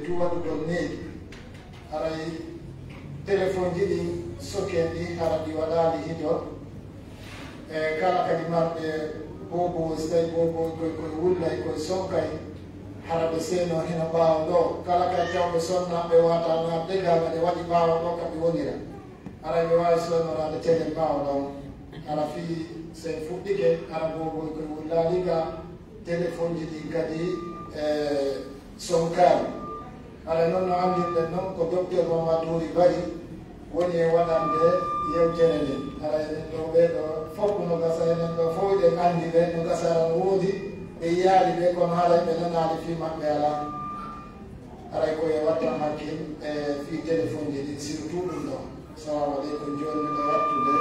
waɗugol needi haray téléphone ji ɗi socket ɗi hara ɗi waɗaali hido e kala kadi marɓe bobo so tawi bobo koye wullay koye sonkay hara ɓe seeno heno ɓaawa ɗo kala kadi tawɓe sonnaɓe watano abde gama ɗe waɗi ɓaawa ɗo kamɓe wonira haray ɓe wawi sonnorade teɗen ɓaawa ɗon hara fi sen fuɗɗike hara bobo koye wullaliga téléphone ji ɗi kadi sonkali haɗa noon no andirɗen noon ko docteur Mamadou Bari woni e waɗande yewtere nden haɗa enen ɗo ɓeeɗo fof no gasa enen ɗo fof ɗen anndi ɓe no gasara no woodi ɓe yiyaali ɓe kono haɗa ɓe nanaali fi maɓɓe alaa haɗay koye wattan hakkil e fi téléphone ji ɗin surtout ɗum ɗo salamu aleykum jooni miɗo wattude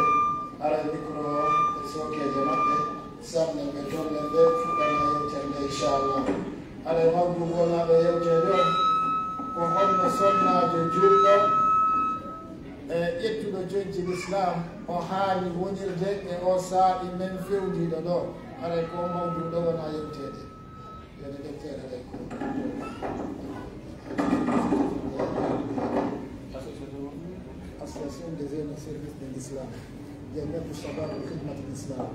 haɗa micro e sokeje maɓɓe samnen ɓe tollen ɓe fuɗɗana yewtere nde inchallah haɗa mawdu gonaɓe yewtere on ko honno sonnajo julɗo e ƴettuɗo joñji l'islam o haali wonirde e o saaɗi men fewdiɗo ɗo haɗay ko mawduɗo wona yewtede yone deftere ɗe ko association des jeunes service de l'islam jannatu shabab khidmat l'islam.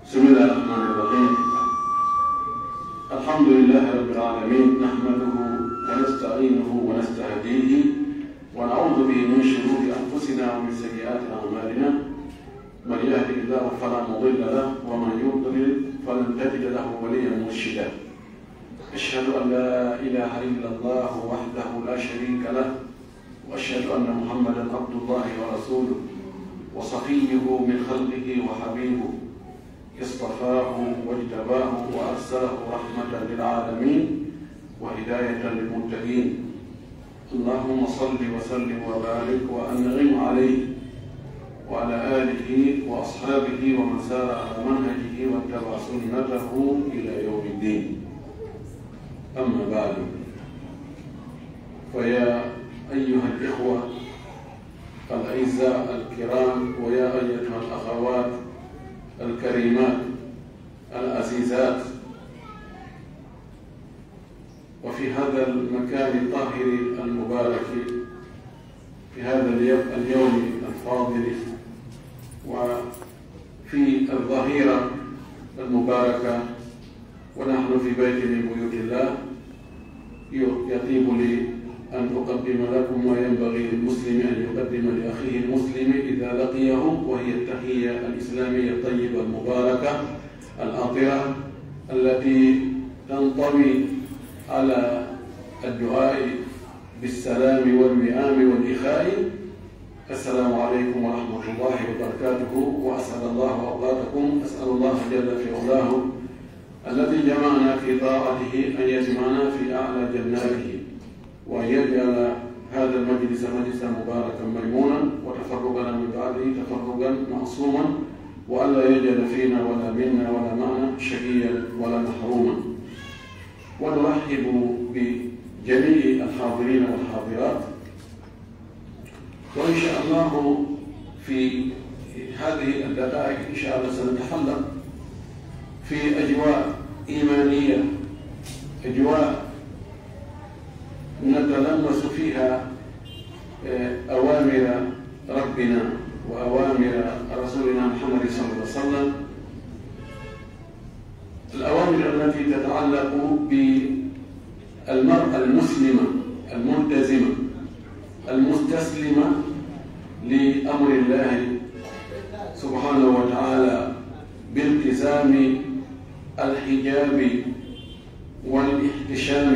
بسم الله الرحمن الرحيم. الحمد لله رب العالمين، نحمده ونستعينه ونستهديه ونعوذ به من شرور انفسنا ومن سيئات اعمالنا. من يهده الله فلا مضل له ومن يضلل فلن تجد له وليا مرشدا. اشهد ان لا اله الا الله وحده لا شريك له، واشهد ان محمدا عبد الله ورسوله وصفيه من خلقه وحبيبه، اصطفاه واجتباه وارسله رحمه للعالمين وهدايه للمتقين. اللهم صل وسلم وبارك وانعم عليه وعلى اله واصحابه ومن سار على منهجه واتبع سنته الى يوم الدين. اما بعد، فيا ايها الاخوه الاعزاء الكرام، ويا ايتها الاخوات الكريمات العزيزات، وفي هذا المكان الطاهر المبارك في هذا اليوم الفاضل، وفي الظهيرة المباركة، ونحن في بيت من بيوت الله، يطيب لي أن أقدم لكم وينبغي للمسلم أن يقدم لأخيه المسلم إذا لقيه، وهي التحية الإسلامية الطيبة المباركة العطرة التي تنطوي على الدعاء بالسلام والوئام والإخاء. السلام عليكم ورحمة الله وبركاته، وأسعد الله أوقاتكم. أسأل الله جل في علاه الذي جمعنا في طاعته أن يجمعنا في أعلى جناته، وأن يجعل هذا المجلس مجلسا مباركا ميمونا، وتفرقنا من بعده تفرقا معصوما، وألا يجعل فينا ولا منا ولا معنا شقيا ولا محروما. ونرحب بجميع الحاضرين والحاضرات، وإن شاء الله في هذه الدقائق إن شاء الله سنتحلق في أجواء إيمانية، أجواء نتلمس فيها أوامر ربنا وأوامر رسولنا محمد صلى الله عليه وسلم، الأوامر التي تتعلق بالمرأة المسلمة الملتزمة المستسلمة لأمر الله سبحانه وتعالى بالتزام الحجاب والاحتشام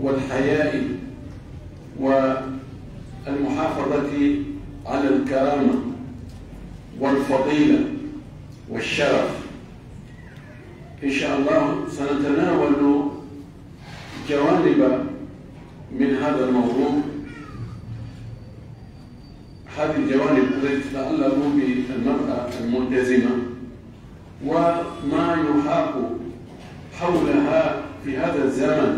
والحياء والمحافظة على الكرامة والفضيلة والشرف. إن شاء الله سنتناول جوانب من هذا الموضوع، هذه الجوانب التي تتعلق بالمرأة الملتزمة وما يحاق حولها في هذا الزمن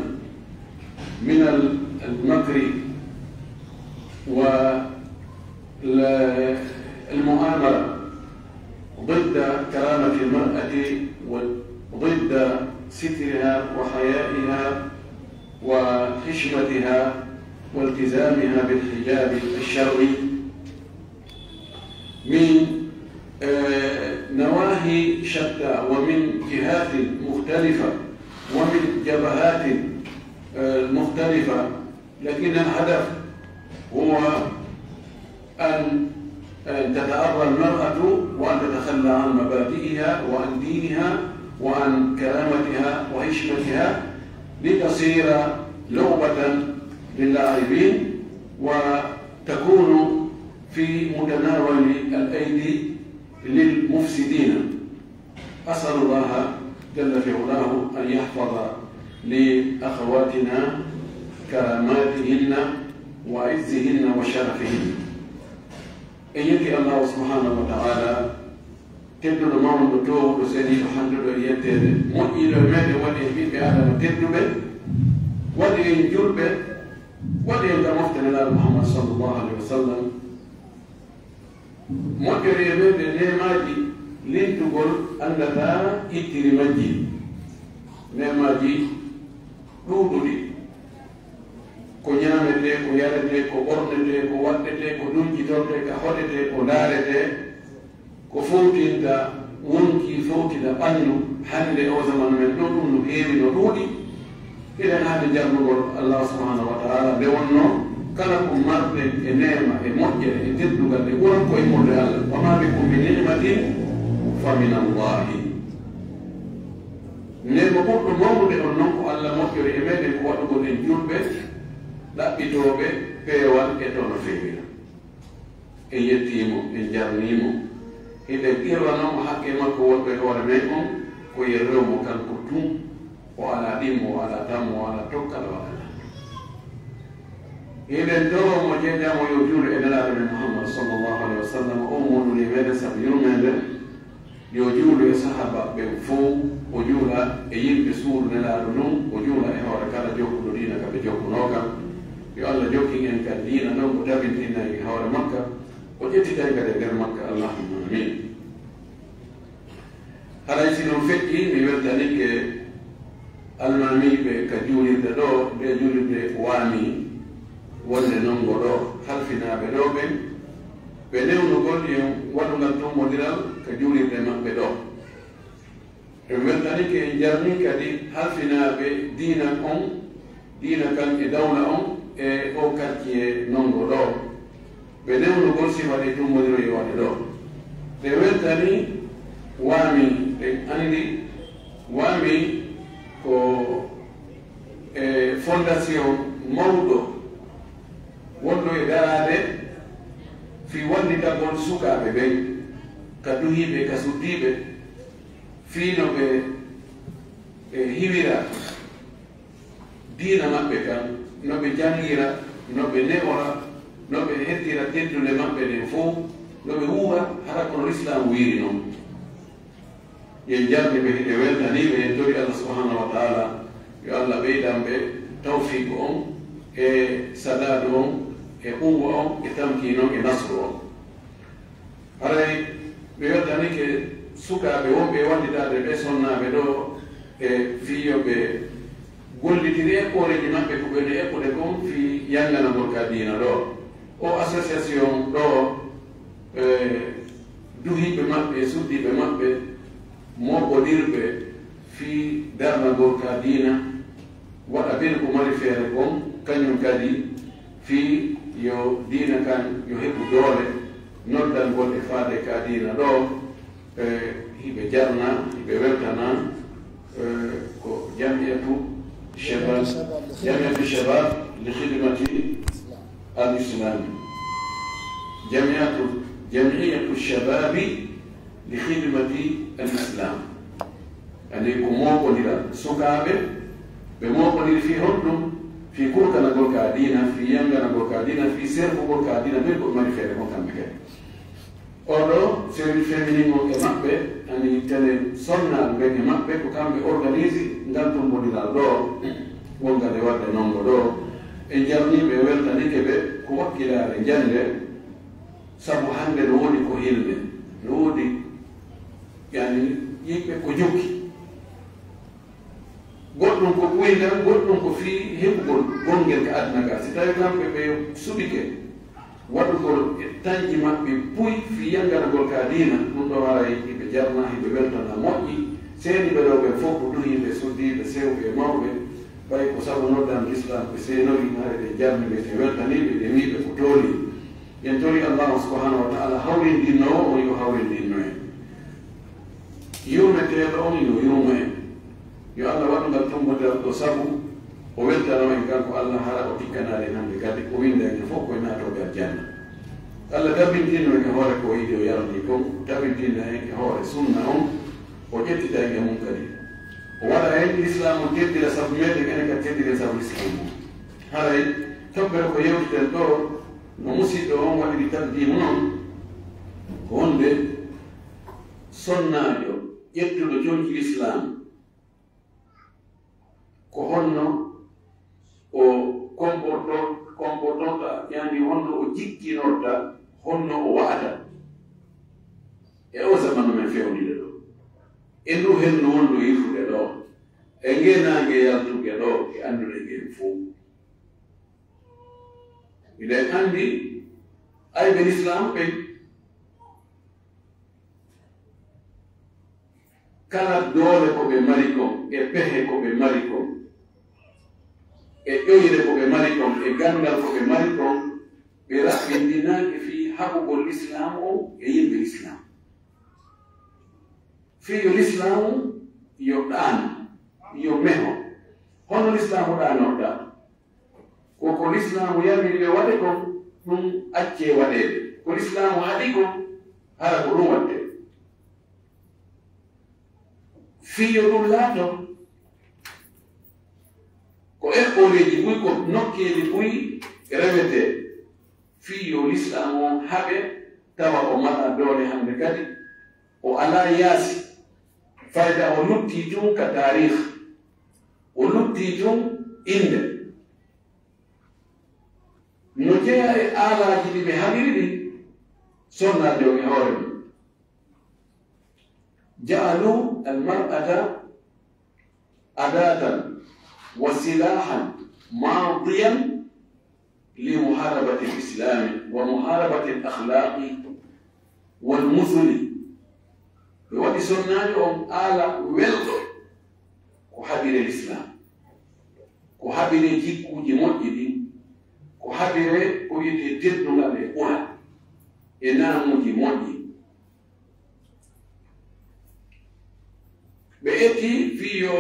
من المكر والمؤامرة ضد كرامة المرأة وضد سترها وحيائها وحشمتها والتزامها بالحجاب الشرعي من نواحي شتى ومن جهات مختلفة ومن جبهات مختلفة، لكن الهدف هو أن تتأرى المرأة وأن تتخلى عن مبادئها وعن دينها وعن كرامتها وحشمتها لتصير لعبة للاعبين وتكون في متناول الأيدي للمفسدين. أسأل الله جل في علاه أن يحفظ لأخواتنا كراماتهن وعزهن وشرفهن. أيدي الله سبحانه وتعالى تبدو الموضوع تو سيدي محمد يتر مؤيد المال والإنبياء بأعلم تبدو ولي جرب ولي مفتن الله محمد صلى الله عليه وسلم مؤيد المال نيماجي لين تقول أن لا إتري مجي نيماجي رودي ko ñaamete ko yarete ko ɓornete ko waɗɗete ko ɗunkitorte ko hoɗete ko daarete ko fowtinta wonki fowtina ɓanndu hannde o zaman men ɗo ɗum no heewi no ɗuuɗi eɗen haade jarnugol allah subhanahu wa taala nde wonno kala ko marɗe e neema e moƴƴere e teddugal e ɓuran koye moɗe allah wama bikum bi ni'matin fa min allahi. Nema ɓurɗo mawnude on noon ko allah moƴƴere e meɗen ko waɗugol en julɓe ɗaɓɓitooɓe peewal e tono feewira en yettiimo en jarniimo eɗen ƴirwanoomo haqqe makko wonɓe hoore men on ko ye rewmo kanko tun o alaa ɗimmo o alaa tammo o alaa tokkala waɗana eɗen toromo jeeƴamo yo juulo e nelaaɗo men muhammad sallllahu alayhi wa sallam o monuni meɗen sabu yurmenden yo juulo e sahaba ɓe fof o juula e yimɓe suudu nelaaɗo nun o juula e hoore kala jokkuɗo diina ka ɓe jokkunoo kam yo allah jokki en kadi diina noon ko tabintinna e hoore makka o ƴettitay kadi e nder makka allahumma amin. haray si noon feƴƴi mi weltanike almamiɓe ka juulirde ɗo ɓe juulirde waami wonde nongo ɗo halfinaaɓe ɗo ɓen ɓe newnugol yo waɗugal tommodiral ka juulirde maɓɓe ɗo ɓe weltanike en jarni kadi halfinaaɓe diina on diina kan e dawla on e o quartier nongo ɗo ɓe newnugol si waɗi tummodiro e waɗe ɗo ɓe weltani waami ɓe anndi waami ko fondation mawɗo wonɗo e daraade fi wallitagol sukaaɓe ɓen ka duhiiɓe ka suddiiɓe fii no ɓe hiwira diina maɓɓe kan no ɓe jangira no ɓe newora no ɓe heddira teddude maɓɓe ɗen fof no ɓe wuura hara kono l'islam wiiri noon yen jarni ɓe hiɗe weltaniɓe en tori allah subhanahu wa taala yo allah ɓeydan ɓe tawfiqu on e sadadu on e quwa on e tamkino e nasru on. haray ɓe weltanike sukaaɓe wonɓe wallitade ɓe sonnaaɓe ɗo e fiyoɓe gollitiri écoleji maɓɓe ko ɓene école kon fi yanganagol ka diina ɗo o association ɗo duhiɓe maɓɓe suddiɓe maɓɓe moɓoɗirɓe fi darnagol ka diina waɗa ɓen ko mari feere kon kañum kadi fi yo diina kan yo heɓu doole noddangol e faade ka diina ɗo hiɓe jarna hiɓe weltana ko jamiyatu شباب جمعية الشباب لخدمة الإسلام جمعية الشباب لخدمة الإسلام يعني كموكو نلا سكابة بموكو نلا في هندو في كوركا نقول كادينا في يانغا نقول كادينا في سيرفو نقول كادينا بيكو ماني فيري موكا مكان Oro service femminile che mappe ani tele sonna bene mappe ko kambe organizi ngal tombodiral ɗo wongade wadde nongo ɗo e jarniɓe weltanike ɓe ko wakkilare jande sabu hande no woni ko hilde no wodi yani yimɓe ko jokki goɗɗum ko ɓuydan goɗɗum ko fi heɓugol gongel ka aduna ka si tawi kamɓe ɓe suɓike waɗugol e tañji maɓɓe puy fi yanganagol ka diina ɗum ɗo wara hiɓe jarna hiɓe weltana moƴƴi seeni ɓe ɗo ɓe fof ko duhiɓe suddiɓe sewɓe mawɓe ɓay ko sabu noddan l'islam ɓe seenori hare ɓe jarniɓe te weltaniɓe ɓe wiɓe ko tooli yen tori allahu subhanahu wa taala hawrindinnowo on yo hawrindinno en yurmeteɗo on yo yurmo en yo allah waɗu ngal tombodal ɗo sabu o weltanoo en kanko allah hara o tikkanade hande kadi o winda en fof koye naatoɓe aljanna allah tabintinno en e hoore ko yiɗi o yarni kon tabintinna en e hoore sunna on o ƴettita en e mum kadi o waɗa en l'islam o teddira sabu meɗen enen kadi teddiren sabu l'islam o haray toɓɓere ko yewtiten ɗo no musidɗo on waɗiri taqdimu noon ko wonde sonnajo ƴettuɗo jonki l'islam ko honno o comportonta yani honno o jikkinorta honno o wa'ata e o zamanu men fewnide ɗo e ndu hendu wondu yifude ɗo e ngenage yaltuge ɗo e andude ngel fof miɗen andi ayɓe l'islam ɓe kala doole ko ɓe mari kon e pehe ko ɓe mari kon e ƴoyre ko ɓe mari kon e gandal ko ɓe mari kon ɓe raɓɓindinaki fi haɓugol l'islam o e yimɓe l'islam fiyo l'islam yo ɗaan yo meho hono l'islam ɗanorɗa koko l'islam yamiri ɓe waɗe kon ɗum acce waɗede ko l'islam haɗi kon hara ko ɗum watte fiyo ɗum laato ko eɓɓoreji ɓuy ko nokkeji ɓuy rewete fiyo l'islam o haɓe tawa o maɗa doole hande kadi o ala yaasi fayda o lutti tun ka tarih o lutti tun inde no jeeya e aalaji ɗi ɓe haɓiri ɗi sonnade o e hoore mum ja'alu almar'ata adatan wa silahan maadiyan li muharabati lislami wa muharabati alakhlaqi walmuthuli ɓe waɗi sonnaji on aala welɗo ko haɓire l'islam ko haɓire jikkuji moƴƴi ɗi ko haɓire ko wiyete teddungal e ɓura e naamuji moƴƴi ɓe etti fiyo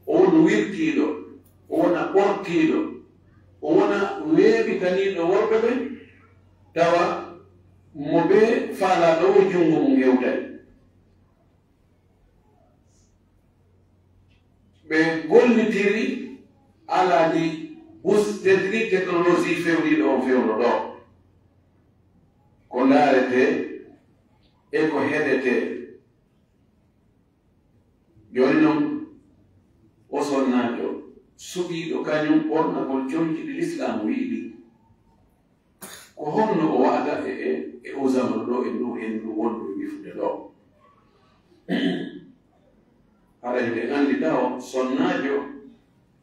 o wona wirtiiɗo o wona ɓortiiɗo o wona weeɓitaniiɗo worɓe ɓe tawa mo ɓe faalaaɗo o junngo mum hewtay ɓe gollitiri alaaji bustedri technologie fewniiɗo on fewno ɗo ko laarete e ko heɗete joni noon o sonnajo suɓiiɗo kañum ɓornagol jonkiɗi l'islam wiiɗi ko honno o wa'ata e o zamanu ɗo e ndu hendu wondu wifude ɗo hara hide andi taw sonnajo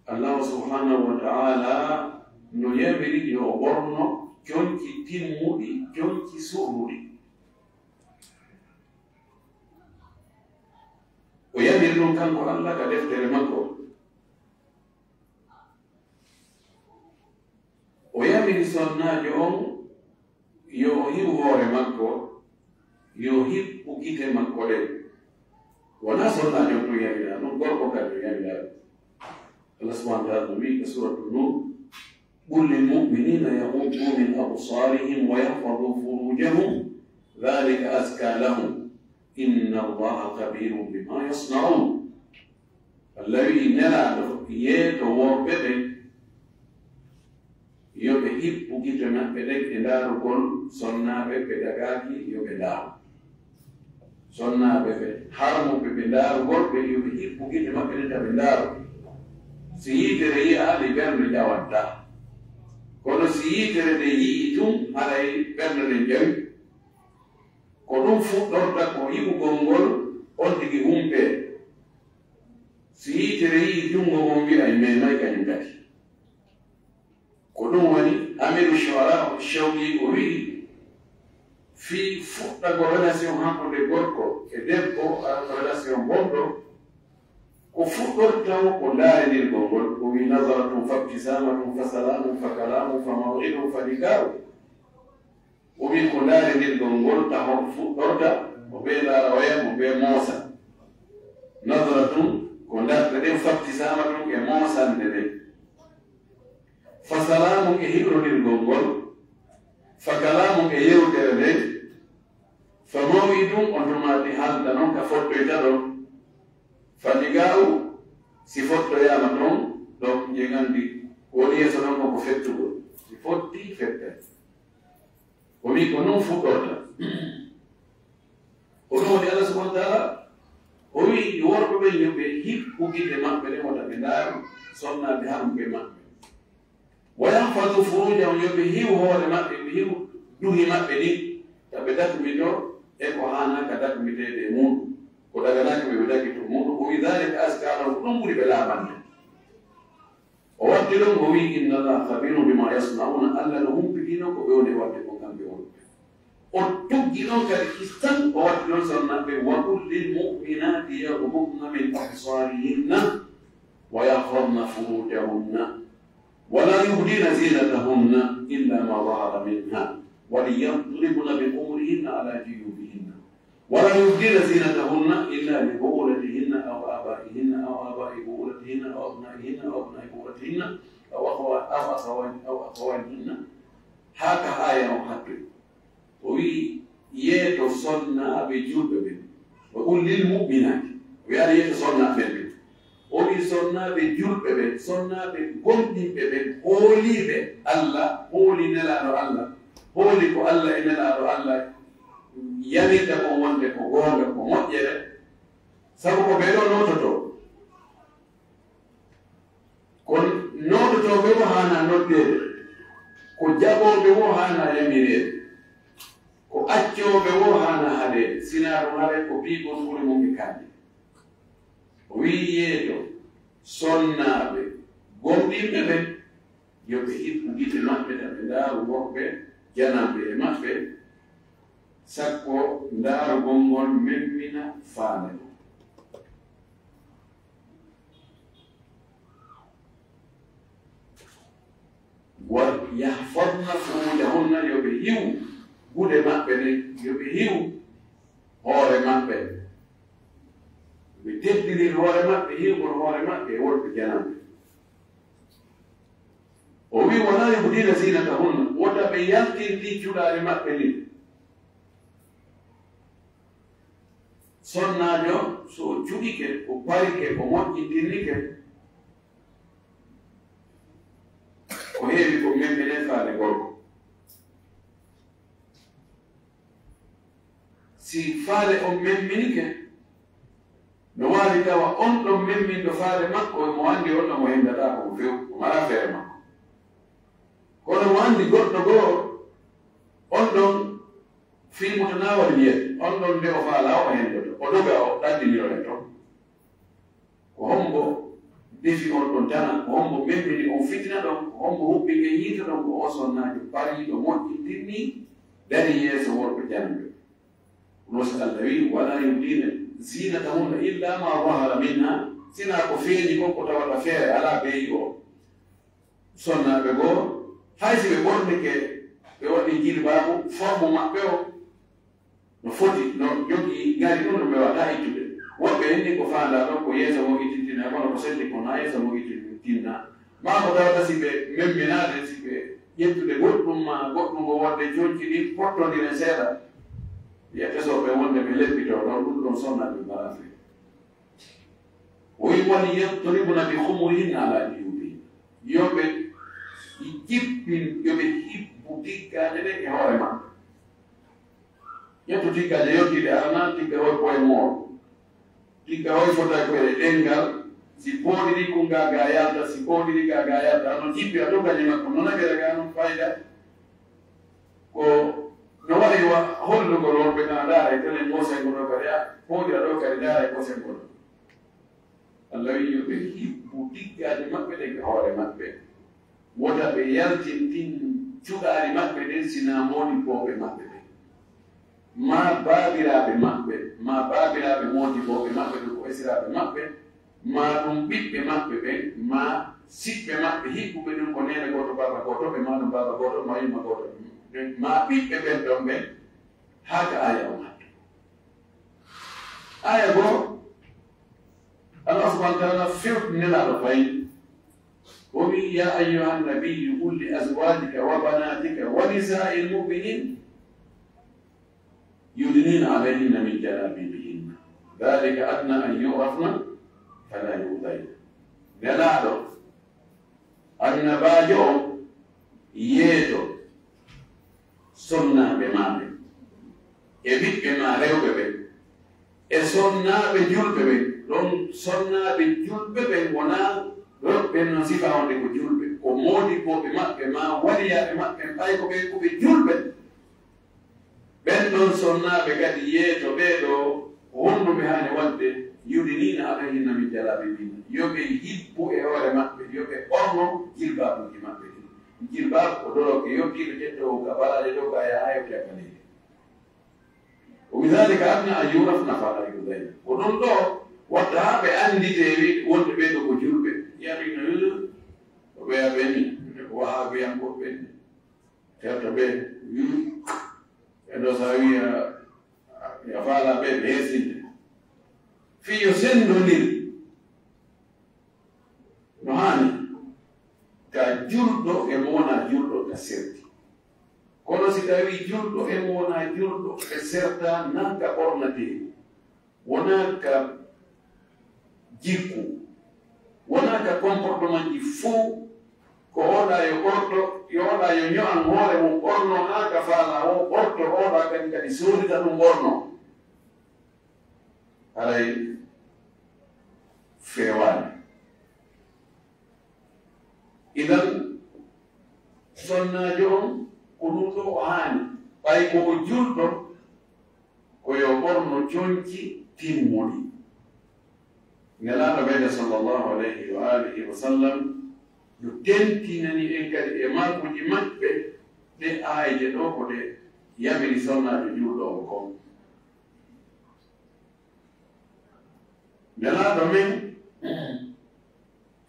allahu subhanahu wa ta'ala no yamiri yo o ɓorno jonki timmuɗi jonki suɓuɗi o yamiri ɗum kanko allah ka deftere makko o yamiri sonnajo on yo o hiɓu hoore makko yo hiɓɓu gite makko ɗe wona sonnajo on ɗum yamira ɗum gorko kadi o yamira allah subhanahu wa taala no wi ka suratu nur qul lilmuminina yaghuddu min absarihim wa yahfadu furujahum dhalika azka lahum inna allaha khabirun bima yasnaun allawi nelaɗo yeeto worɓe ɓe yoɓe hiɓɓu gite maɓɓe ɗen e ndaarugol sonnaɓe ɓe dagaki yoɓe ndaaru sonnaaɓe ɓe harmuɓe ɓe ndaaru worɓe yo ɓe hippu giɗe maɓɓe ɗen ta ɓe ndaaru si yiitere yi'aali ɓernde ƴawatta kono si yiitere nde yi'i tum haray ɓernde nden ƴawi ko ɗum fuɗɗorta ko yi'ugol ngol on tigi humpee si yiitere yi'i junngo mon wi'ay memay kañum kadi ko ɗum woni amiru shuara shawki o wi'i fi fuɗɗago relation hakkunde gorko e debbo relation bonɗo ko fuɗɗortaw ko ndaarenirgol ngol o wi nasaratum fa ibtisamatum fa salamum fa kalamum fa maw'idum fa nikahu o wi ko ndaarenirgol ngol taho fuɗɗorta o ɓe laara waya mo ɓe moosa nasaratum ko ndarta ɗen fa ibtisamatum e moosande ɗen fa salamum e hiɗronirgol ngol fa kalamum e yewtere nden fa maw'idum on tomaɗi halda noon ka fottoyta ɗon fa nikahu si fottoyama ɗon donc je gandi woni yeeso ɗon ko fettugol si fotti fette o wi ko noon fuɗɗorta o ɗum woni Allah subhanahu wa taala o wi worɓe ɓen yoɓe hippu giɗe maɓɓe ɗe wota ɓe ndaaru sonnaɓe harmuɓe maɓɓe wayahfadu furujahum yoɓe hiw hoore maɓɓe ɓe hiw duhi maɓɓe ɗin taɓe datumito e ko hanaka datumitede e muɗum ko daganaki ɓe dagito muɗum o wi dhalika aska lahum ɗum ɓuri ɓe laaɓande o waddi ɗon o wi inna allaha khabirum bima yasnauna allah no humpitino ko ɓe woni wadde ko kamɓe wonɓe o tuggi ɗon kadi kistan o waddi ɗon sonnaɓe wa qul lilmuminati yaghdudna min absarihinna wa yahfadna furujahunna ولا يبدين زينتهن إلا ما ظهر منها وليضربن بخمرهن على جيوبهن ولا يبدين زينتهن إلا لبعولتهن أو آبائهن أو آباء بعولتهن أو أبنائهن أو أبناء بعولتهن أو أخوانهن هكا آية وحكي وي يتصنع بجوبهم وقل للمؤمنات ويعني يتصنع بهم o wi sonnaaɓe julɓe ɓen sonnaaɓe gonɗinɓe ɓen hooliiɓe Allah hooli nelaaɗo Allah hooli ko Allah e nelaaɗo Allah yamirta kon wonde ko goonga ko moƴƴere sabu ko ɓeɗo noototoo ko noototooɓe wo haana noddeede ko jaɓooɓe wo haana yamireede ko accooɓe wo haana haɗeede sinaa ɗum haɗe ko biigol furi mum ɓe kaaɗi wiyeeɗo sonnaaɓe gomɗinɓe ɓen yoɓe hippu giɗe maɓɓe taɓe ndaaru worɓe janamɓe e maɓɓe sakko ndaarugol ngol memmina faane ɗum wa yahfadna furujahunna yoɓe hiw guɗe maɓɓe ɗen yoɓe hiw hoore maɓɓe ɓe teddiri hoore maɓɓe hiwgol hoore maɓɓe e worɓe janamɓe o wi wala yubdina zinatahunna wota ɓe yaltirdi cuɗaare maɓɓe ɗin sonnaajo so cuɗike ko parike ko moƴƴintirnike ko heewi ko memminen faade gorko si faade on memminike no waawi tawa on ɗon memminɗo faade makko mo anndi on ɗo mo henndataa ko few o mara feere makko kono mo anndi goɗɗo goo on ɗon filmutanawal wiyete on ɗon nde o faala o henndoto o doga o ɗaddiniro en ton ko hombo defi on ɗon tana ko hombo memmini on fitina ɗon ko hombo huɓɓi e yiita ɗon ko o sonnaajo pariiɗo moƴƴintirni dari yeeso worɓe janɓe no so Allah wi wala yubdina zinatahunna illa ma zahara minha sina ko feeñi kon ko tawata feere ala beyi o sonnaaɓe goo hay si ɓe ɓornike ɓe waɗi jilbaabu forme maɓɓe o no foti no jogii ngari ɗum no ɓe wata ittude woɓɓe henni ko faanda ɗon ko yeeso mo ittintina kono ko selli ko na yeeso mo ittinna ma ko tawata si ɓe memminaade si ɓe ƴettude goɗɗum ma goɗɗum o wonde joñci ɗin pottodiren seeɗa yettesoɓe wonde ɓe leppito ɗon ɗum ɗon sonnaɓe mbarafe o wi woni yadribuna bi khumurihinna ala juyubihinna yoɓe jippin yoɓe hippu diggaade ɗe e hoore maɓɓe Yetu tika jayoti de arana tika hoy koy mor. Tika hoy fota ko e dengal si podi di kunga gayata si podi di gayata no jipi atoka nyima ko nona bere gano faida ko no wali wa hollu ko lor be na dare tele mo se ko kare podi ado kare dare ko se ko Allah yubi hibu tika de makbe de hore makbe wota be yaltin tin jugari makbe den sinamoni ko be makbe ma babiraɓe maɓɓe ma babiraɓe modiɓoɓe maɓɓe ɗo ko esiraɓe maɓɓe ma ɗum ɓiɓɓe maɓɓe ɓe ma siɓɓe maɓɓe hiɓɓuɓe ɗum ko nene goto baba goto ɓe ma ɗum baba goto ma yimma goto ma ɓiɓɓe ɓen ɗon ɓen haka aya o maɓɓe aya goo Allah subhanahu wa taala fewtinelaɗo fayi wowi ya ayuha nabiyu qul li azwajika wa banatika wa nisai lmuminin يدنين عليهن من جلابيبهن ذلك أدنى أن يعرفن فلا يؤذين نلادو النباجو يدو سنة بمامي يبيت بما ريو ببي سنة بجول ببي لون سنة بجول ببي ونا رب نصيفة عندك جول ببي ومودي بما وليا بما بايكو بيكو بجول ببي ben ɗon sonnaɓe kadi yeeto ɓeeɗo wonduɓe hani wadde yudinina alayhinna min jalabibina yoɓe hibbu e hoore maɓɓe yoɓe ɓorno jilbabuji maɓɓe ɗi jilbabu ko doroke yottiɗo ƴetto gabalaje ɗo ga yahayo cakkanede o midalika adna an yurafna fala yudayna ko ɗum ɗo watta ha ɓe andite wi wonde ɓeeɗo ko julɓe yamino o ɓeya ɓenni ko wahabiyankoɓe ɓenni tewta ɓe endo sa wiya ya fala ɓe ɓe hesinde fiyo sendoniri no hani ka julɗo e mo wona julɗo ka serti kono si tawi julɗo e mo wona julɗo e serta nan ka ɓornate wona ka jikku wona ka comportement ji fou ko oɗa yo ɓorto yoɗa yo ño'an hoore mum ɓorno haa ka faala o ɓorto oɗa kadi kadi soodita ɗum ɓorno haray feewani idan sonnajo on ko ɗum ɗo o haani ɓay ko o julɗo ko yo ɓorno coñci timmuɗi nelaɗo ɓeyde sallllahu alayhi wa alihi wa sallam yo tentinani en kadi e markuji maɓɓe ɗe aaje ɗo ko ɗe yamiri sonnajo juulɗo o kon nelaɗo men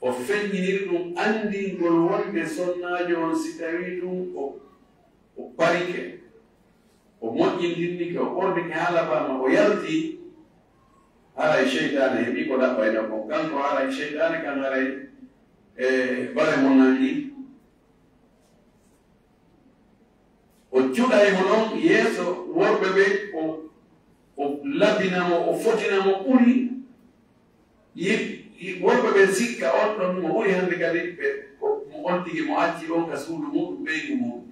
o feññiniri ɗum andingol wonde sonnajo on si tawi ɗum o parike o moƴƴindinnike o ɓordike haalabama o yalti haray cheytane heɓi ko ɗaɓɓayno ko kanko haray cheytane kan haray e bare mo nanɗi o cuɗaymo noon yeeso worɓe ɓe o labbinamo o fotinamo ɓuri worɓe ɓe sikka on ɗon mo ɓuri hannde kadi ɓe mo on tigi mo acci on ka suudu muɗum ɓeygu muɗum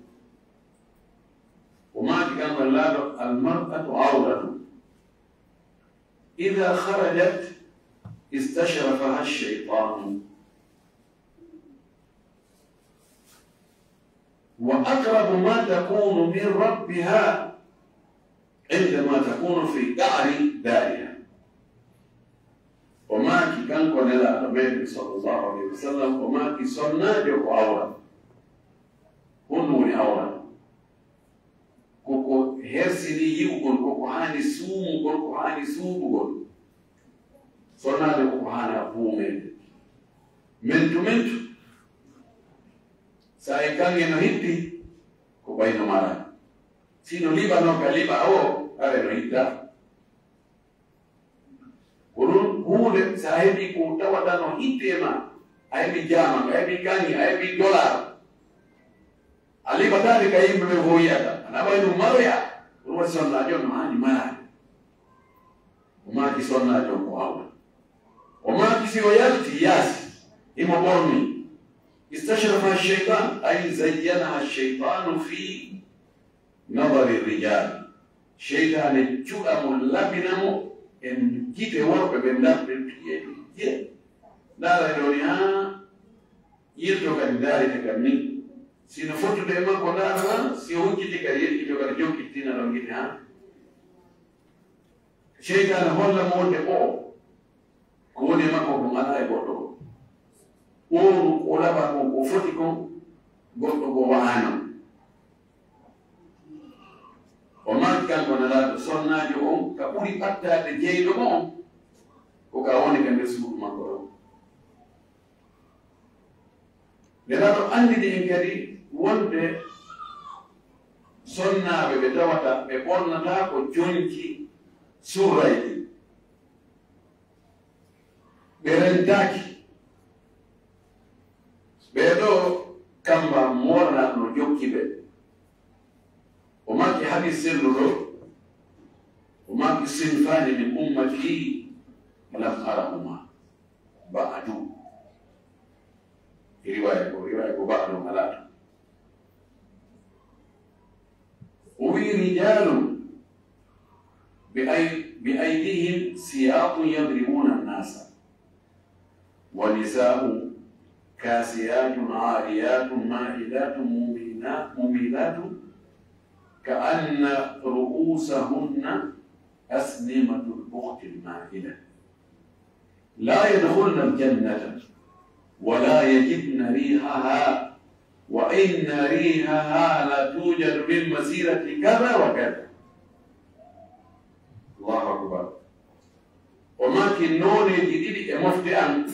o maaki kanko laaɗo almar'atu awratu ida harajat istashrafaha cheytanu وأقرب ما تكون من ربها عندما تكون في قعر دارها وما كان قلنا النبي صلى الله عليه وسلم وما كي صناجه عورة هنوني عورة كوكو هرسني يوكل كوكو هاني سومو كوكو هاني سومو صناجه كوكو هاني أبومين منتو sai kange no hitti ko bayno mara sino libano ka liba o are no hitta kurun hude sahibi ko tawata no hittema aybi jama aybi kangi aybi dollar ali badali ka yimbe be hoyata ana bayno marya ruwa sonna jo no ani mara o ma ki sonna jo ko awna o ma ki si o yalti yasi imo bormi استشرفها الشيطان أي زينها الشيطان في نظر الرجال seytane cuɗa mo labina mo en gite worɓe ɓe darɓe piye ndaara ɗo ni ha yirto kadi daarite kam ni sino fottude e makko ndaara si hucciti kadi yettito kadi jokkittina ɗon gite ha seytane holla mo wonde o ko woni e makko ko ala e goɗɗo ko o laɓa ko ko foti ko goɗɗo ko wahano o maki kanko nalaaɗo sonnajo on ka ɓuri ɓattade jeyɗo mo on ko ka woni ka nder suudu makko ɗon nelaɗo andini en kadi wonde sonnaɓe ɓe tawata ɓe ɓornata ko jonki surrayɗi ɓe rentaki ɓeɗo kamba morna no jokki ɓe o maki hadis selluɗo o maki sinfani min ummati lam arahuma ba'du riwaya ko ba'du malatu o wi rijalun بأيديهم سياط يضربون الناس ونساء كاسيات عاريات مائلات مميلات كأن رؤوسهن أسنمة البخت المائلة لا يدخلن الجنة ولا يجدن ريحها وإن ريحها لا توجد من مسيرة كذا وكذا الله أكبر وما كنون جديد مفتي أن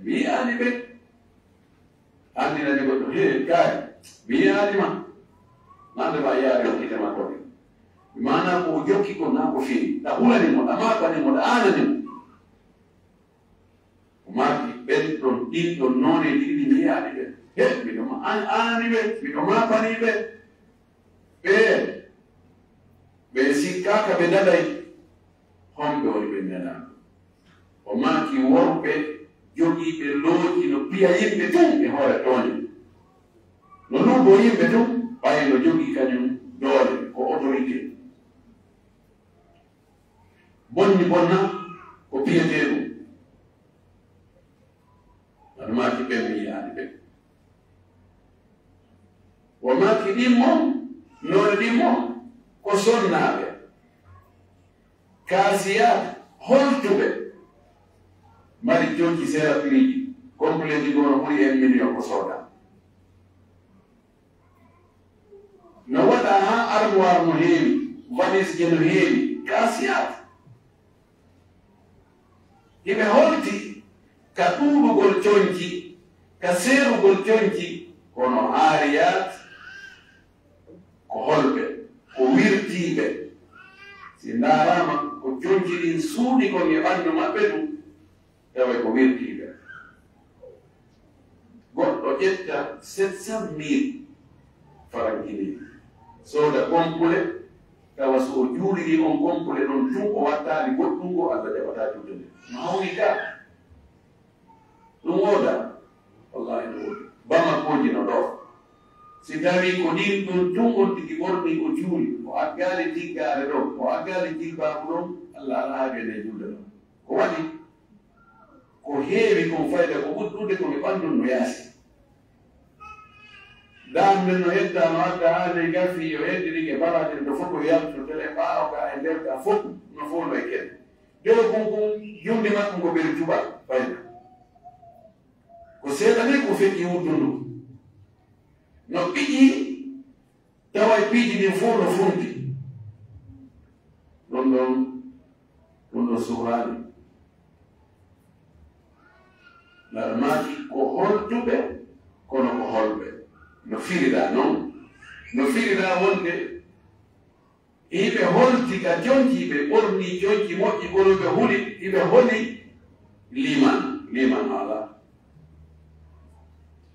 بياني بيت عندنا نقول كاي بياني ما نادر يا رب كده ما تقول ما أنا بوجوكي كنا بفين تقول لي ما بني ما أنا نم وما بيت تون دين تون نون جديد بياني بيت بيتما أنا بيت بيتما بني بيت ɓe sikkaka ɓe naɗay homɓe woni ɓe nana o maki worɓe jogiiɓe looji no piya yimɓe tun e hoore tooñe no luubo yimɓe tun ɓay no jogii kañum doole ko autorité bonni bonna ko piyetee ɗum aɗa maki ɓen mi yiyaani ɓe o maki ɗin mom noone ɗin mom ko sonnaɓe kasiyat holtuɓe mari jonki sera piriji compléji gono ɓuri 1 million ko sooda no waɗa ha armoire no heewi valise je no heewi kasiyat hiɓe holti ka ɗuɗugol coñci ka seerugol coñci kono ariyat ko holɓe ko wirtiiɓe si ndaarama ko jonki ɗin suuɗi kon e ɓanndu maɓɓe ɗum tawa ko wirtiiɓe goɗɗo ƴetta 700.000 farankini sooda compule tawa so o juuliri on compule ɗon tun o wattaali goɗɗum ngo allah jaɓataa juude nde no hawni ka ɗum wooda wallahi no woodi bamakoji no ɗo si tawi ko ɗin ɗon tun on tigi ɓorni o juuli o aggaali tiggaare ɗo o aggaali jilbaabu ɗon allah alaaɓe nde julde ɗon ko waɗi ko heewi kon fayda ko ɓuɗɗude komi ɓanndun no yaasi daamden no hedda no adda haade gafi o heddirike baraade to fof ko yalto tele ɓaawo ka e nder ka fof no fowno e kene jolo kon yumde makko ko ɓeri tuba fayda ko seeɗa ni ko feƴƴi wuddundu no ɓiƴi tawa e piiji ɗin fof no funti ɗum ɗon suhraani laɗa maaki ko holtuɓe kono ko holɓe no firida noon no firida wonde hiɓe holti ka jonki ɓe ɓorni jonki moƴƴi kono ɓe huli hiɓe holi liman ala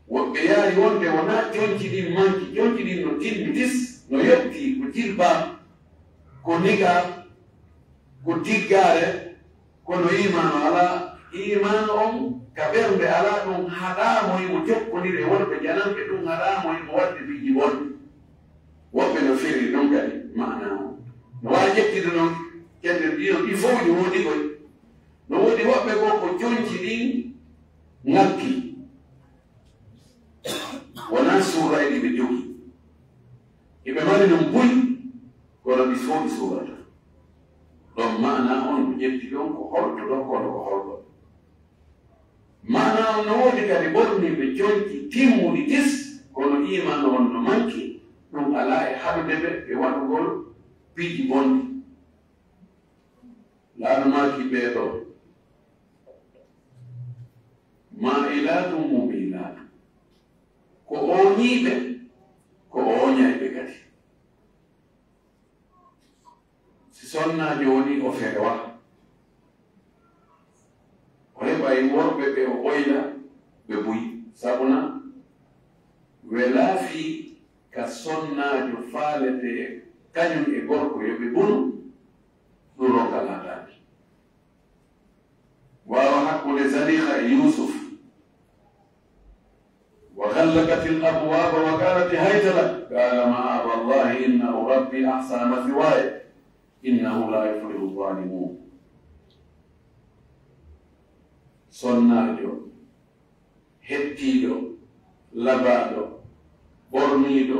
woɓɓe yaari wonde wona jonki ɗin manki jonki ɗin no timmi tis no yetti ko jilbam ko niga ko tiggare kono imano ala iman on ka ɓernde ala ɗum haɗamo imo jokkodiri wonɓe jananɓe ɗum haɗamo imo wadde biji wonɓe woɓɓe no firi ɗum kadi maana no waawi ƴettido noon kende ɗiɗo ɗi fof ɗi woodi koy no woodi woɓɓe goo ko jonci ɗin ŋakki wona suura e ɗi ɓe jogii eɓe mari no mbuy kono ɗi fof ɗi suurata ɗon maana on ko ƴetti ɗon ko holto ɗon kono ko holɗo maana on no woodi kadi ɓorniɓe jonci timmuɗi tis kono imano on no manki ɗum alaa e haɗude ɓe ɓe waɗugol piiji bonɗi laaɗo maaki ɓeeɗo mailatu mumilatu ko oñiiɓe ko oñayɓe kadi si sonnaajo woni o feewa o heɓa e worɓe ɓe o ɓoyla ɓe buyi sabuna welaafi ka sonnaajo faalete kañum e gorko yo ɓe bunu ɗum ronka laataani waawa hakkunde Zaliha e Yusuf wa ghallaqat al-abwaaba wa kanat haytala qala ma'aada Allahi innahu rabbi ahsana mathwaaya innahu la yuflihu adh-dhalimun sonnaajo hettiiɗo labaaɗo ɓorniiɗo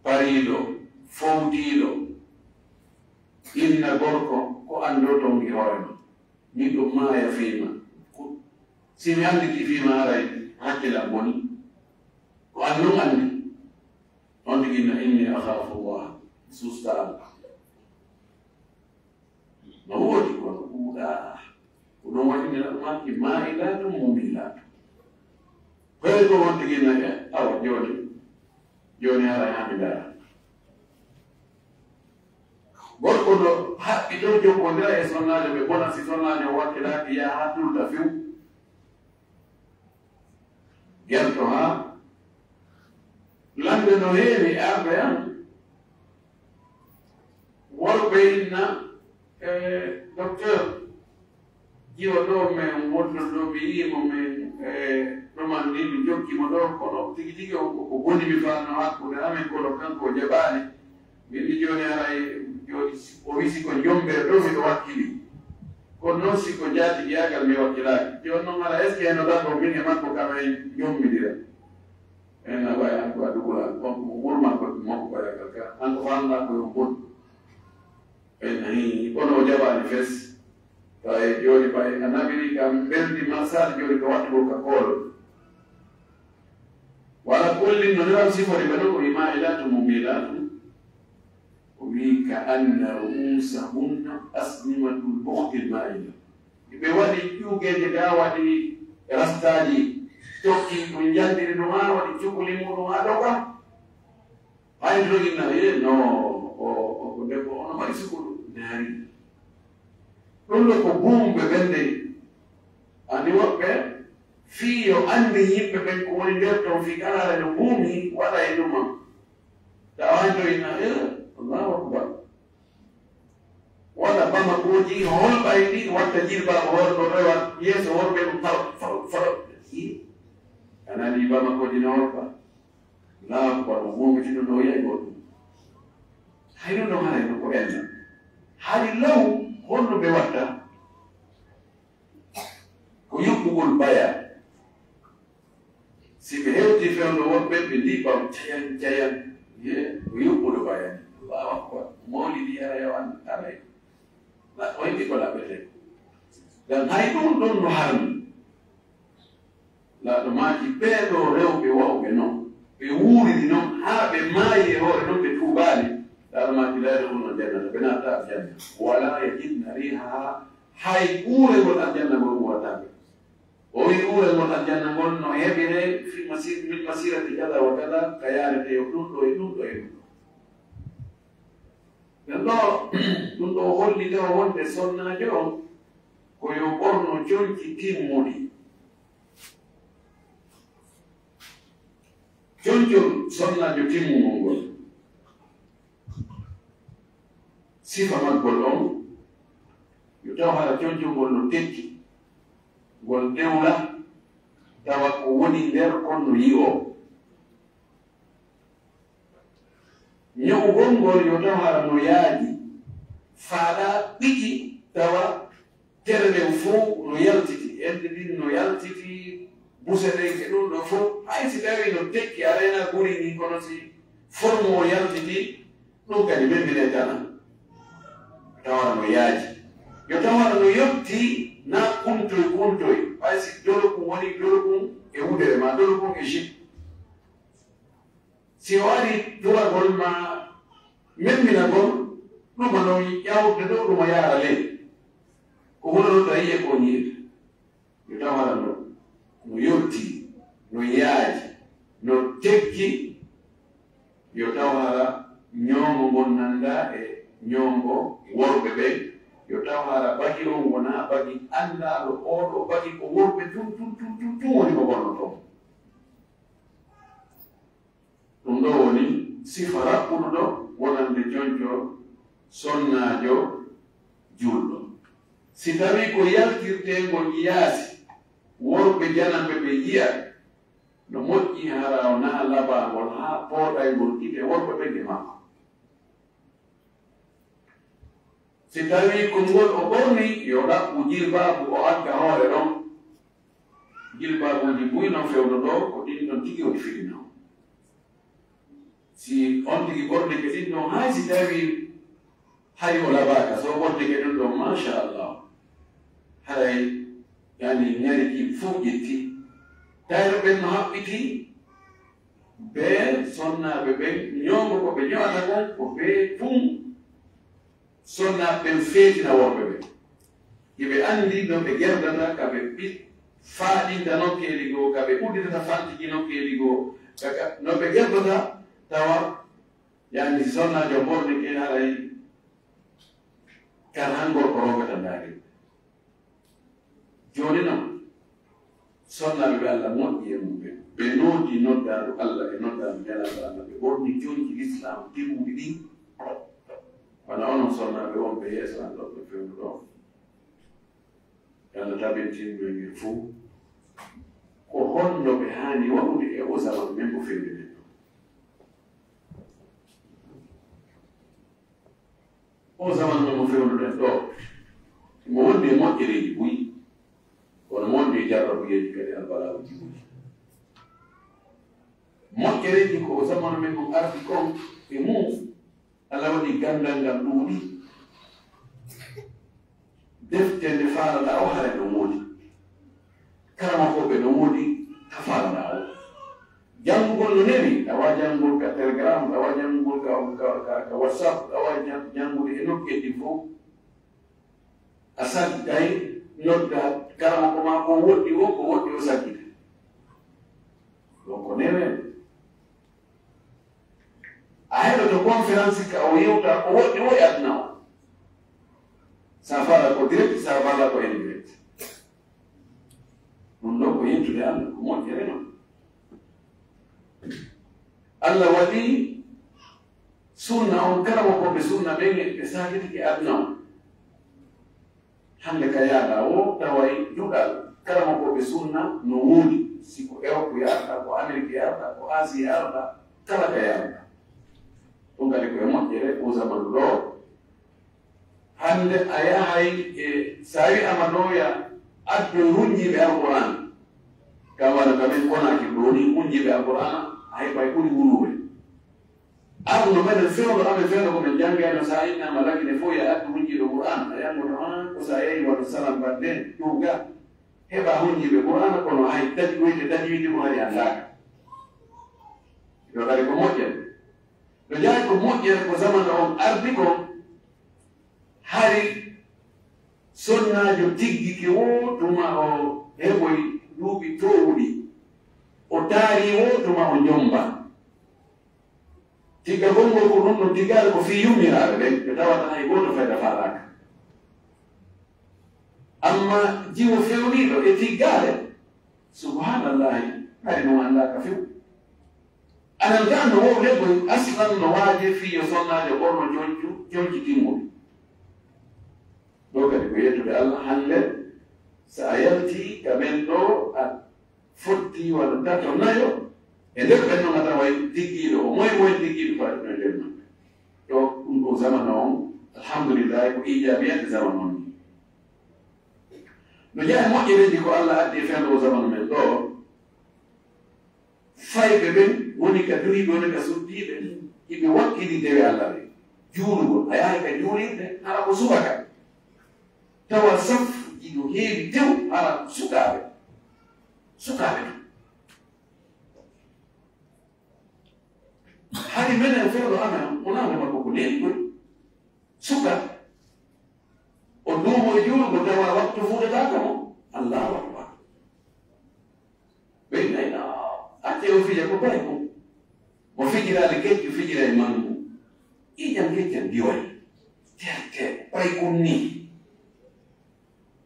pariiɗo fowtiiɗo inna gorko ko anndoton e hoore ma min ɗum maaya fiima si mi annditi fiima aray hakkilam boni ko annum anndi on tiginna inni akhafu llah sustaal no woodi kono ɓuuɗaa ko ɗum waɗinina ɗumaki mailatu mumilatu koye ko won tiginna e awa joni haray hami dara gorko ɗo haɓɓi ɗo jokkondira e sonnaajo ɓe bona si sonnaajo wakkilaaki yaa haa tulta few gerto haa lande no heewi arɓe an worɓe inna docteur jiwa ɗo men wonno ɗo mi yiimo men ɗoman ni mi jokkimo ɗo kono tigi tigi ko boni mi fanno hakkude amen kono kanko jaɓaani mbiɗi jooni haray joni o wi siko jombere ɗo miɗo wakkili kono noon siko jaati yagal mi wakkilaaki joni noon ala est ce que heno ɗanɗo min e makko kam en jommidira en a wawi hanko a dugula wurmakko makko ɓayagal ka hanko fanɗa koyo bon en hi kono o jaɓani fes tawi joni ɓay a nabiri kam ɓerdi marsade joni ko wattugo ka koolo wala kullin no niram sifori ɓe ɗo ko ima ilatu mumilatu wi ka anna ruusahunna asnimatul buhtil maila ɓe waɗi ƴuugeje ga waɗi rastaji tokki ɗum jandiri ɗum ha waɗi cukuli muɗum ha ɗo kam hay doginna e no ko debbo ono waɗi sukulu naari ɗum ɗo ko buumɓe ɓende andi woɓɓe fii yo anndi yimɓe ɓen ko woni nder ton fi kalaare no buumi waɗa e ɗuma tawa doyna Allahu akbar wala bama goji holɓa e ɗi watta jirbaɓe horɗo rewa yeeso worɓe ɗum faro anani bama koji no holɓa Allahu akbar o momitiɗo no yayi goɗɗum hayno no harayno ko enna haali law honno ɓe watta ko yuɓɓugol baya si ɓe hewti fewno woɓɓe ɓe liɓam cayan ko yuɓɓuɗo bayani Allahu akbar mawlidi ara yawan aray o yiɗi ko laɓete ngam hay ɗum ɗon no harmi laaɗo maaki ɓeeɗo rewɓe wawɓe noon ɓe wuuridi noon haa ɓe maayi e hoore noon ɓe tuubaali laaɗo maaki layre ɗum no jannata ɓe naata aljanna wala yajidna riha hay uurengol aljanna ngol uwataɓe o wi uurengol aljanna ngol no heɓire min masirati kada wa kada ka yaarete yo ɗum ɗo e ɗum ɗo e ɗum nden ɗo ɗum ɗo holli taw wonde sonnaajo on koyo ɓorno jonki timmuɗi jonjol sonnaajo timmugol ngol sifa maggol on yo taw hara jonjongol no tekki ngol ɗewla tawa ko woni nder kon no yi'o ñewugol ngol ngol yo taw hara no yaaji faada ɓiki tawa terɗen fof no yaltiti ende ɗin no yaltiti buse ɗen e ɗum ɗo fof hay si tawi no tekki arena ɓuri ni kono si forme o yaltiti ɗum kadi membine tana tawara no yaaji yo tawara no yotti na kuntoy hay si dolokum woni dolokum e wudere ma dolokum e jip si o ari duragol ma membina gol ɗuma no yawde ɗo ɗuma yaara ley ko hono ɗo tawi e ko ñiita yo tawara no yotti no yaaji no tekki yo tawara ñoomo ngon nanda e ñoombo worɓe ɓen yo tawara bagi on wona bagi anndaɗo oɗo bagi ko worɓe tun woni ko gonno toon ɗum ɗo woni sifa raɓɓuɗo ɗo wonande jonjo sonnajo julɗo si tawi ko yaltirtengol yaasi worɓe janamɓe ɓe yiya no moƴƴi hara o na labangol ha pooɗaygol ite worɓe ɓe ge makko si tawi ko ngol o ɓorni yo ɗaɓɓu jilbabu o agga hoore ɗon jilbabuji buyno fewno ɗo ko ɗin ɗon tigi woni firino si on tigi ɓornike ɗin ɗon hay si tawi hay o labaka so ɓornike ɗin ɗon machallah haray yani ñariki fof ƴetti tawno ɓen no haɓɓiti ɓe sonnaɓe ɓen ñoogo ko ɓe ñoata kon ko ɓe tun sonnaɓe ɓen feetina worɓe ɓe yeɓe anndi no ɓe gerdata kaɓe ɓit faaɗinta nokkeeli goo kaɓe udditata fantiji nokkeeli goo no ɓe gerdata tawa yani sonnajo borni ke haray kan hangol ko rogata ndaari jooni noon sonnaɓe ɓe allah moƴƴi e mumɓe ɓe noodi noddaɗo allah e noddaɗo jalaɗo allah ɓe ɓorni jonji l'islam timuɗi ɗi wona onon sonnaɓe wonɓe yeeso an ɗo ɓe fewnu ɗon allah tabintinɓe nge fof ko honno ɓe haani waɗude e o zaman men ko fewni men ɗo o zaman men mo fewnuɗen ɗo mo wondi e moƴƴereji buyi kono mo wondi e jarrabuyeji kadi albalawuji buyi moƴƴereji ko o zaman men ko ardi kon e mum Allah waɗi gandal ngal ɗuuɗi defte nde faalata o hara no woodi karama ko ɓe no woodi ka faalata o janngugol no newi awa janngol ka telegram awa janngol ka whatsapp awa janngude e nokkeji fof a saggay nodda karama ko ma ko woɗɗi o saggita ɗon ko newe a heɗoto conférence ka o yewta ko woɗɗi o e aduna o sa fala ko direct sa fala ko indirect ɗum ɗo ko yettude allah ko moƴƴere noon allah waɗi sunna on kala mo koɓe sunna ɓen ɓe sakitiki aduna o hande ka yaaɗa o taway duɗal kala mo koɓe sunna no woodi siko Europe yarɗa ko Amérique yarɗa ko Asie yarɗa kala ka yarɗa ɗum kadi koye moƴƴere o zamanu ɗo hande a yahay e sa wi ama ɗoya addo runjiɓe alquran kam waɗa kamen konaki ɗoni runjiɓe alquran hay ɓay ɓuri wuruɓe arno meɗen fewno amen fewno komin janngeno sa innama lagine fof ya addu runjiɓe qur'an a yangoto ko sa yehi waɗo salam badden ɗuga heɓa runjiɓe qur'an kono hay daƴoyde ko hari andaka ɗo kadi ko moƴƴere no jahi ko moƴƴere ko zamana on ardi kon hari sonnajo tiggiki wo tuma o heɓoy duuɓi towɗi o taari wo tuma o jomba tigga gongol ko ɗum no tiggade ko fi yummiraɓe ɓen ɓe tawata hay goto fayda falaka amma jiwo fewniɗo e tiggade subhanallahi hay no andaka few anan ga no wo heɓoy aslan no waaje fiyo sonnajo ɓorno jonji timmuɗi ɗo kadi ko yettude allah hande sa a yalti kamen ɗo a fotti walla tato nayo e nder ɓen no gata way tiggiɗo o moye tiggiɗo faɗi no nder maɓɓe to ɗum ɗo zaman on alhamdulillah ko ijabiyade zaman on no jeeya moƴƴereji ko Allah addi fenɗo zaman men ɗo fayɓe ɓen woni ka duriɓe woni ka suddiɓe iɓe wakkili dewe Allah ɓe juulugol a yahay ka juulirde hara ko subaka tawa saf iɗo heewi tew hara sukaɓe ɗum hari menen fewɗo amen wona wonako ko leeli koy suka o duumo e juulugol tawa waktu fuɗetaka mo allahu akbar ɓe nayna acce o fija ko bay ko mo fijirade keccu fijira e mangu iƴam keccan diway terte ɓay kon ni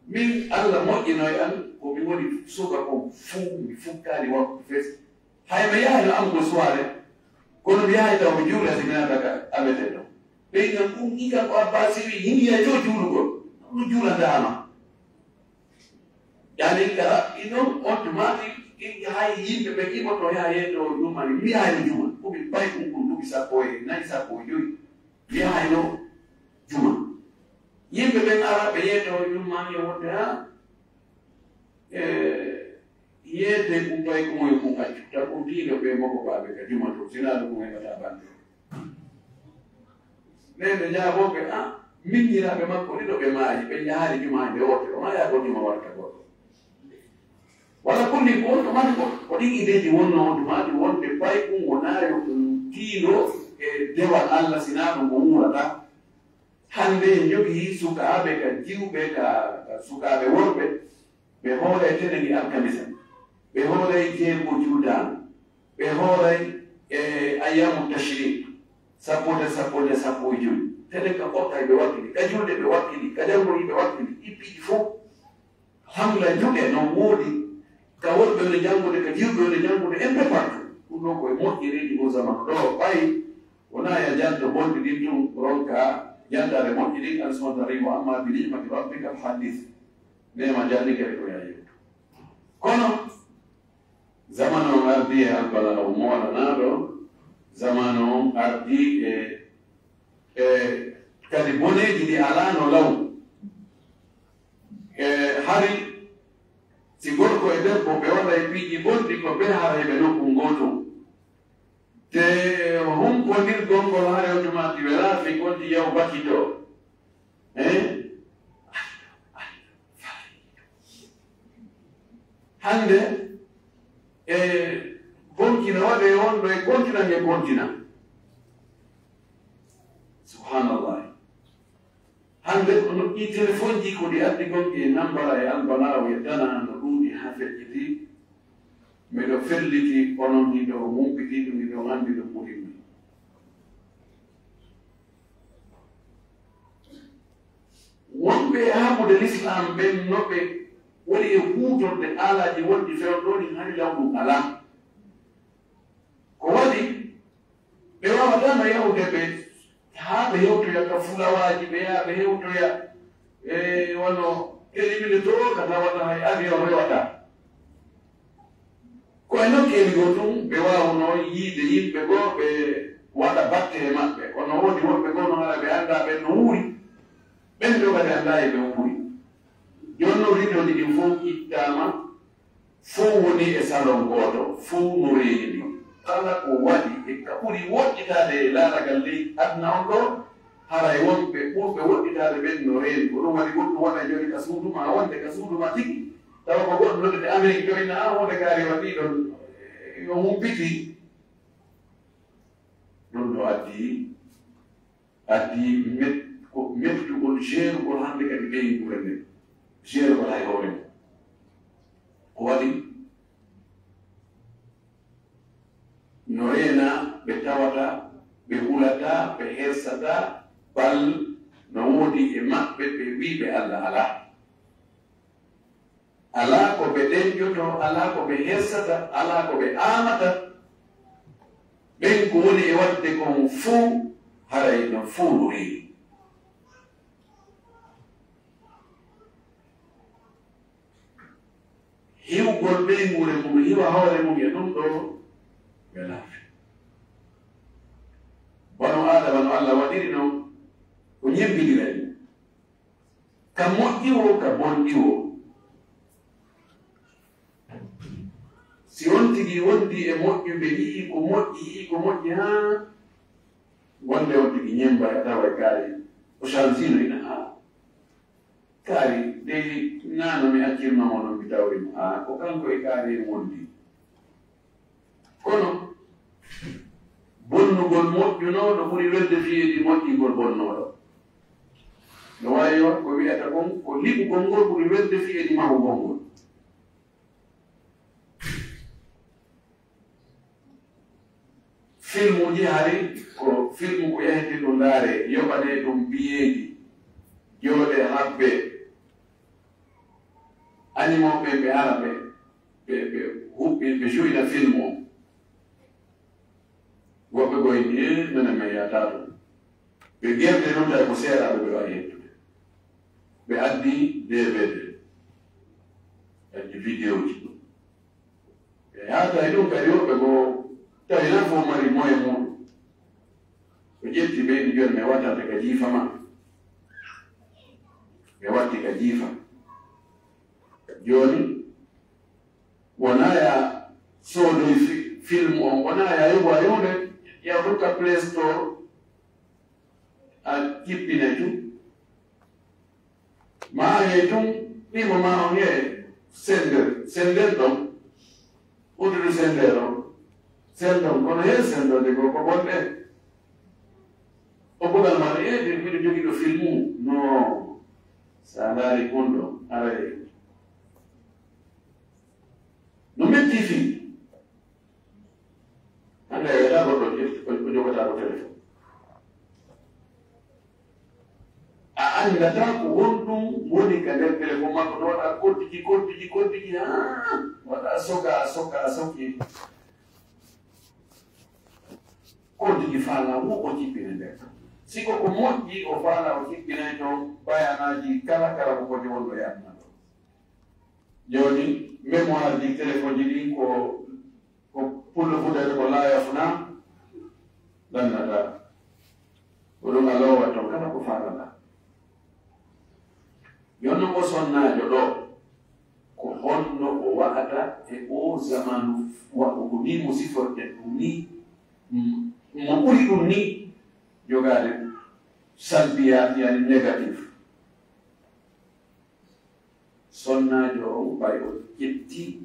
min Allah moƴƴinoy an ko mi woni suka ko fuu mi fukkani waktu fes hay mi yahay no amgol soirée kono mi yahay taw mi juula si minataka amete ɗo ɓey nan ɗum ika ko abbasi wi hiniya jo juulugol ɗum juulandama yani kala inon automatique hay yimɓe ɓe ƴimoto yaha yeddo ɗumani mi yahayno juma komi ɓay ɗum ɗum duuɓi sappo e nayi sappo e joyi mi yahayno juma yimɓe ɓen ara ɓe yeddo ɗummani e wonde ha yedde ɗum ɓay ko moye mum accu tan ɗum diino ɓe moko baɓe ka juma to sinaɗo ɗum heɓata bande nene jaaboɓe miññiraɓe makko ɗiɗo ɓe maayi ɓe yahaali jumaande wote o ma yago juma warta goɗɗo wala kulli ko wonto mani ko ɗin ideji wonno wontumati wonde ɓay ɗum wonayo ɗum tiino e dewal Allah sinaɗo ngo wurata hande en jogii sukaaɓe ka jiwɓe ka sukaaɓe worɓe ɓe hooray teneni alkamisa ɓe hooray jeego juudaano ɓe hooray ayyamu tashrik sappo e joyi tenen ka ɓottay ɓe wakkili ka julde ɓe wakkili ka jangori ɓe wakkili ippiji fof alhamdulillah juɗe non woodi ka worɓe wone janngude ka jiwɓe wone janngude en ɓe partout ɗum ɗo koye moƴƴereji o zamanu ɗo ɓayi wona ya janto bonɗi ɗin ɗum ronka jantare moƴƴi ɗin alsmatari wa amma bi ni'mati rabbika hadith nema jannikere ko yayetto kono zamanu on ardi e albala o moolanaɗo zamanu on ardi e kadi boneji ɗi alano law hari si gorko e debbo ɓe waɗa e piiji bonɗi ko ɓe hara heɓe nokku goto te humpondirgol ngol ha rewtumati ɓe laafi gonti yaw bakito hande e bonkina waɗe wonɗo e kontina subhanallah hande ko noƴƴi téléphone ji ko ɗi addi gonɗi e nambara e albalawo e dana no ɗuuɗi ha feƴƴiti miɗo felliti onon hiɗo mumpiti ɗum hiɗo andi ɗo ɓurimmi wonɓe e haɓude l'islam ɓen no ɓe woni e huutorde alaji wonɗi fewɗoni hani lawɗum ala ko waɗi ɓe wawatano yawde ɓe haa ɓe hewtoya ka fulawaji ɓe yaha ɓe hewtoya e wono elimine to ka tawata hay avion rewata koye nokkeli go ɗum ɓe wawno yiide yimɓe goo ɓe waɗa batte e maɓɓe kono wodi wonɓe goo no hara ɓe annda ɓen no wuuri ɓen ɗo kadi annda e ɓe wuuri jonno ridoji ɗin fof ittama fof woni e salon gooto fof no reeni ɗi kala ko waɗi e ka ɓuri woɗɗitade e laaragal leydi aduna on ɗo haray wonɓe ɓurɓe woɗɗitade ɓen no reeni ko ɗum waɗi goɗɗum waɗa joni ka suuduma wonde ka suuduma tigi tawa ko goɗɗum noddude Amérique joyna wonde kaari waɗi ɗon yo humpiti ɗum ɗo addi ko meftugol jeerugol hande kadi ɓeyi ɓure nde jeerugol hay hoore mum ko waɗi no reena ɓe tawata ɓe hulata ɓe hersata bal no woodi e maɓɓe ɓe wiɓe Allah ala ko ɓe ɗenjoto ala ko ɓe hersata ala ko ɓe amata ɓen ko woni e waɗde kon fuu haray no fuu no reeni hiwgol ɓe ngure mum hiwa hoore mum e ɗum ɗo ɓe laafi bono adama no Allah waɗiri no ko ñembinirani ka moƴƴi o ka bonɗi o si on tigi wondi e moƴƴuɓe yii ko moƴƴi ha wonde on tigi ñemba e tawa e kaari o chansino ina ha kaari dey nano mi accirmamo noon mi tawrimo ha ko kanko e kaari en wondi kono bonnugol moƴƴunoɗo ɓuri welde fiyeɗi moƴƴigol bonnoɗo no wawi wa ko wiyata kon ko liɓugol ngol ɓuri welde fiyeɗi mahugol ngol film uji hari ko film ko yahete ɗum laare yoɓane ɗum biyeji jooɗe habbe animoɓe ɓe ara ɓe huɓɓi ɓe joyna film o woɓɓe goyni nana men yata ɗum ɓe gerde noon tawi ko seeɗaɓe ɓe wawi hettude ɓe addi DVD addi vidéo ji ɓe yata e ɗum kadi woɓɓe go tawi nan fof mari moyen muɗum ɓe ƴetti ɓeydi joni mi wattante ka jiifa ma ɓe watti ka jiifa joni wonaya soodoy film on wonaya yogo a yowde yawtuka Play Store a jippine tu ma ye tun ɗimo ma on ye sender ɗon utudu sender on sendon kono hen sendode go ko bonɗe o bogal maɗa ede mbiɗo jogui ɗo filmu no sa laari kunɗo aray no metti fi hande weɗa goɗɗo o jogata ko téléphone a andata ko wonɗum woni ka nder téléphone makko no waɗa koddiji ha waɗa soka sokki koddiji faala wo o jippine nder siko ko moƴƴi o faala o jippinay toon bayanaji kala ko kodi wonɗo yanna ɗo joni mémoire ji téléphone ji ɗin ko pullo fuɗede ko laayafna lannata ko ɗum a lowa toon kala ko faalata jonno o sonnajo ɗo ko honno o wa'ata e o zamanu ko ni mo siforten ɗum ni mo ɓuri ɗum ni jogade salbiya yani négatif sonnajo o ɓay o ƴetti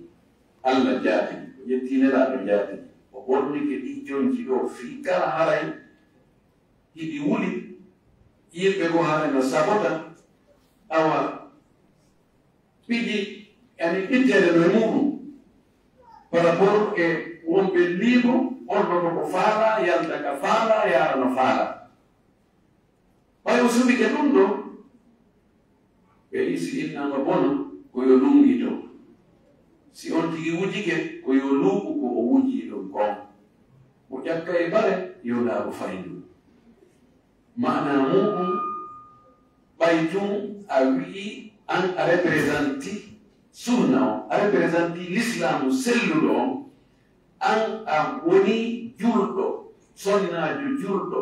Allah jaati o ƴetti nelaɗo jaati o ɓornike ɗi jonki ɗo fi kala haray hiɗi wuli yimɓe go haray no sabota awa ɓiƴi yani ittede no e muɗum par rapport e wonɓe liibo onɗo ko faala yalta ka faala yara no faala ɓay o suɓike ɗum ɗo ɓe isi innama bona ko yo lungito si on tigi wujike ko yo luuɓu ko o wuji ɗum kon mo ƴakka e bare yo laaɓo fayndu mana muɗum ɓay tun a wii an a représenti sunna o a représenti l'islamu selluɗo on an a woni julɗo sonnajo julɗo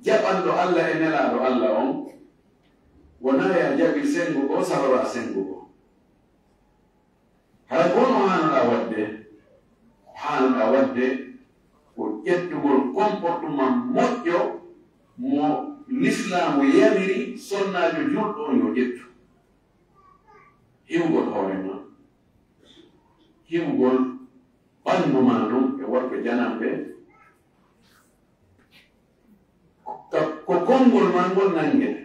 jaɓanɗo Allah e nelaɗo Allah on wona ya jaɓi sengo ko sababa sengo ko hay kono hanoɗa wadde ko ƴettugol comportement moƴƴo mo l'islamu yamiri sonnajo julɗo on yo ƴettu hiwgol hoore ma hiwgol ɓandu ma ɗum e worɓe janamɓe ko konngol ma ngol nangete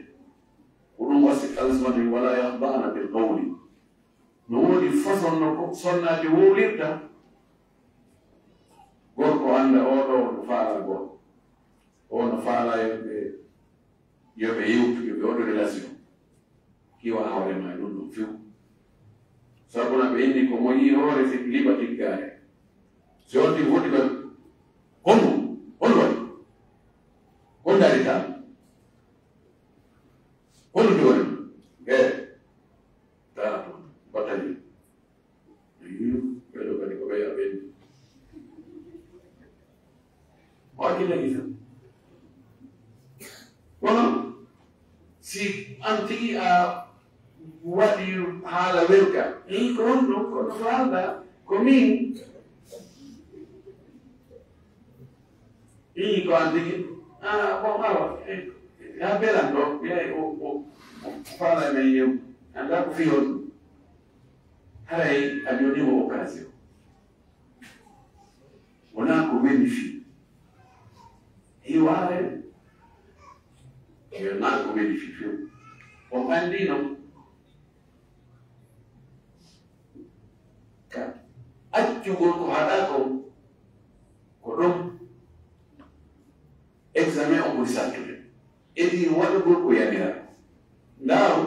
ko ɗum wasi alsmani wala yahdana bil qawli no woodi façon no sonnaji wowlirta gorko anda oɗo no faala goto o no faala yoɓe yewtu yoɓe oɗo relation kiwa hoore ma ɗum ɗum few sabuna ɓe inni ko moƴi hoore si liɓa tiggare si on tigi foti ɓe honɗum hon waɗi hon darita hon joni tara toon battaji ɓeɗo kadi ko ɓeya ɓenni o kila gisa kono si anti waɗi haala welka ko on ɗum kono faalda ko min ko andigi bon awa ya belan ɗo ɓiyay o faala men yew anda ko fiyon ɗum haray a jonimo occasion wona ko weli fi hiwaare wona ko weli fi few o andino ka accugol ko haɗa ko ɗum examen o ɓuri sattude edi waɗugol ko yamira ndaaro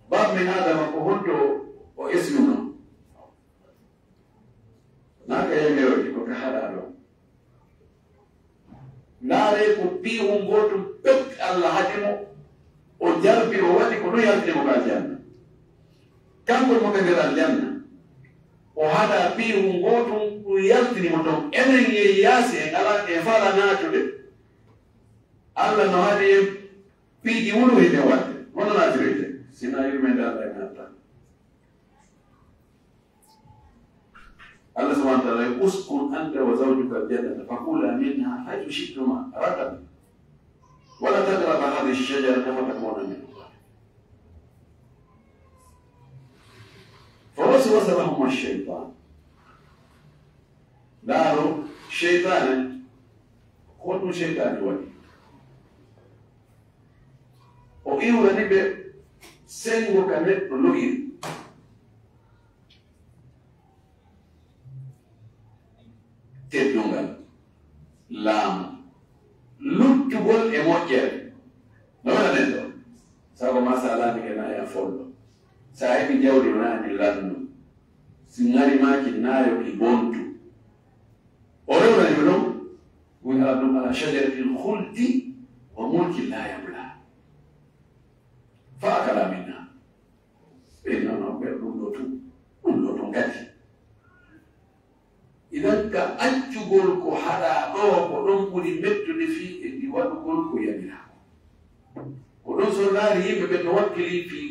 bammen adama ko honto o esmino naka yamiroji ko ka haɗa ɗo ndaare ko piihu gotum pek allah haɗimo o jarbi o waɗi ko ɗo yaltimo ka janna kanko mo ka nder aljanna o haɗa piihu gotum ɗum yaltinimo toon enen ye yaasi en ala e fala naatude allah no haɗi en piiji wuro hide wadde hono naatirede sina yurmede allah e natta Allah subhanahu wa ta'ala uskun anta wa zawjuka al-jannata fakula minha haythu shi'tuma ragadan wala taqraba hadhihi ash-shajarata fatakuna min فوسوس لهم الشيطان داروا شيطانا خذوا شيطان ولي وإيو لنبي سنغو كانت لغير teddungal laamu luttugol e moƴƴere no waɗanen ɗo sago ma sa laami ke naaya follo sa heɓi jawdi naani lannu si ŋarimaki naayo ki bontu o rewnanimi ɗon woni ala ɗum ala shajarati lhuldi wa mulki la yabla fa akala minna ɓe nono ɓe ɗum ɗo tu gati idan ka accugol ko haɗa ɗo ko ɗon ɓuri mettude fi e ɗi waɗugol ko yamirako ko ɗon so laari yimɓe ɓe to wakkili fi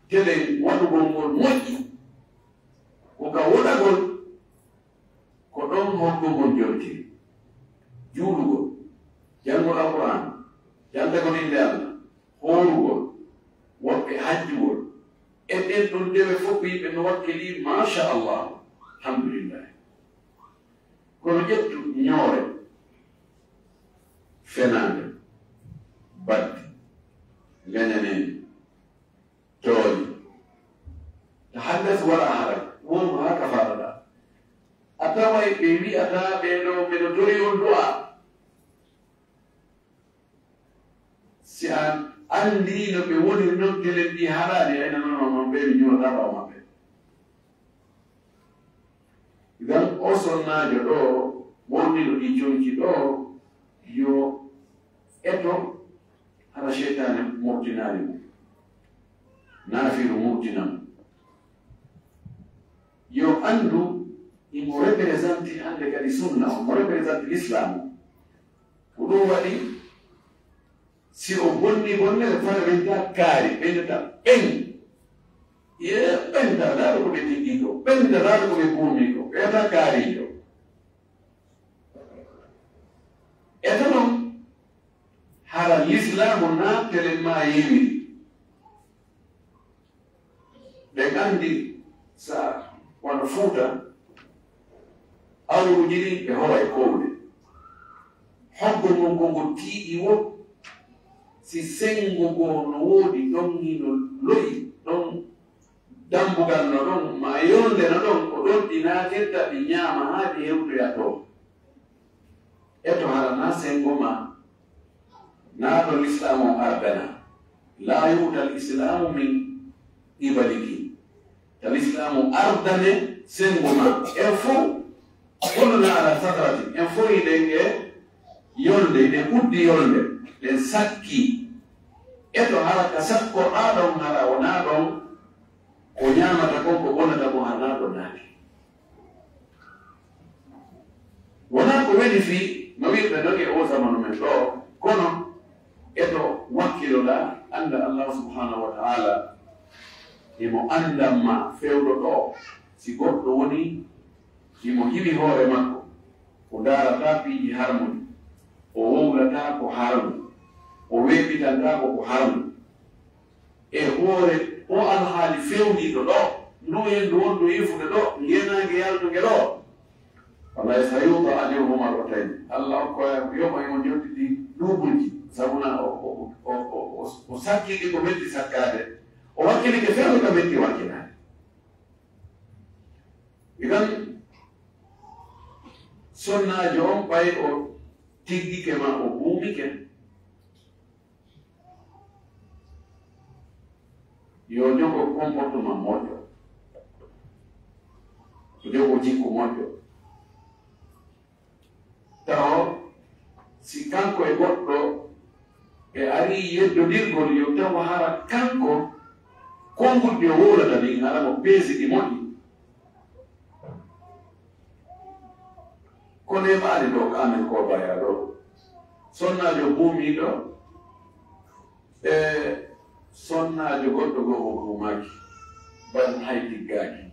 tele waɗugol ngol moƴƴi ko ka woɗagol ko ɗon hokkugol jontiri juulugol janngol alquran jandagol inde allah hoorugol woɓɓe hajjugol e ɗen ɗon ndewe fof yimɓe no wakkili machallah alhamdulillah kono ƴettu ñoore fenaande badde gañaneende tooñi to haddas wara haray wonko haa ka faɗaɗa a taway ɓe wi'ata ɓeɗo mbeɗo tori on du'a si a anndi no ɓe woni noddelen ɗi haɗaani ayna noon ɓe mi ñoota ɓaw maɓɓe idan o sonnaajo ɗo wonniɗo ɗi jonki ɗo yo eto hara cheytane murtinaani mum naafiru murtina mum yo anndu imo représente hannde kadi sunna o mo représente l'islam ko ɗum waɗi si o bonni bonnere fare ɓenta kaari ɓendata ɓen ye ɓenta laaro ko ɓe tiggi ko ɓenta laaro ko ɓe buumi ko ɓeeta kaariiɗo eto noon hara l'islamu naatele ma yewiri ɓe anndi sa wano fuuta awruuji ɗi ɓe howa e kowle hoggo ngon ko ngo tiiɗi wo si sengo go no woodi ɗon hino loyi ɗon dambugal no ɗon ma yonde no ɗon ko ɗon ɗi naatirta ɗi ñaama haa ɗi hewtoya to eto hara na sengo ma naa ɗo l'islamu ardana laa yuta l'islamu min ibaliki ta l'islamu ardane sengo ma en fo kollona ala sadrati en fo yiɗen e yolde ɗen ɓuddi yolde ɗen sakki eto hara ka sakkoɗa ɗon hara wona ɗon ko ñamata kon ko ɓonata ko hana ɗo naati wona ko weli fi no wirɓe noon e o zamanu men ɗo kono eto wakkiloɗa anda Allah subhanahu wa ta'ala imo andanma fewɗo ɗo si goɗɗo woni imo hiwi hoore makko o darata piiji harmoni o wowlata ko harmu o weɓitanta ko harmu e hoore o alhaali fewniɗo ɗo ndu yendu wondu yifude ɗo ngenage yaltuge ɗo wallahi so yuta ajruhu marratayn Allah okkoya yoɓa imo jottidi duuɓuji sabuna o sakkiki ko metti sakkade o wakkilike fewno ko metti wakkilade idan sonnajo on ɓay o tiggike ma o buumike yo jogo comportement moƴƴo o jogo jikku moƴƴo taw si kanko e goɗɗo e ari yeddodirgol yo tawa hara kanko kongulɗi o wowlata ni hara mo peesi ɗi moƴƴi kono e maari ɗo ko amen ko baya ɗo sonnajo buumiɗo e sonnajo goɗɗo goo o buumaki ban hay diggaki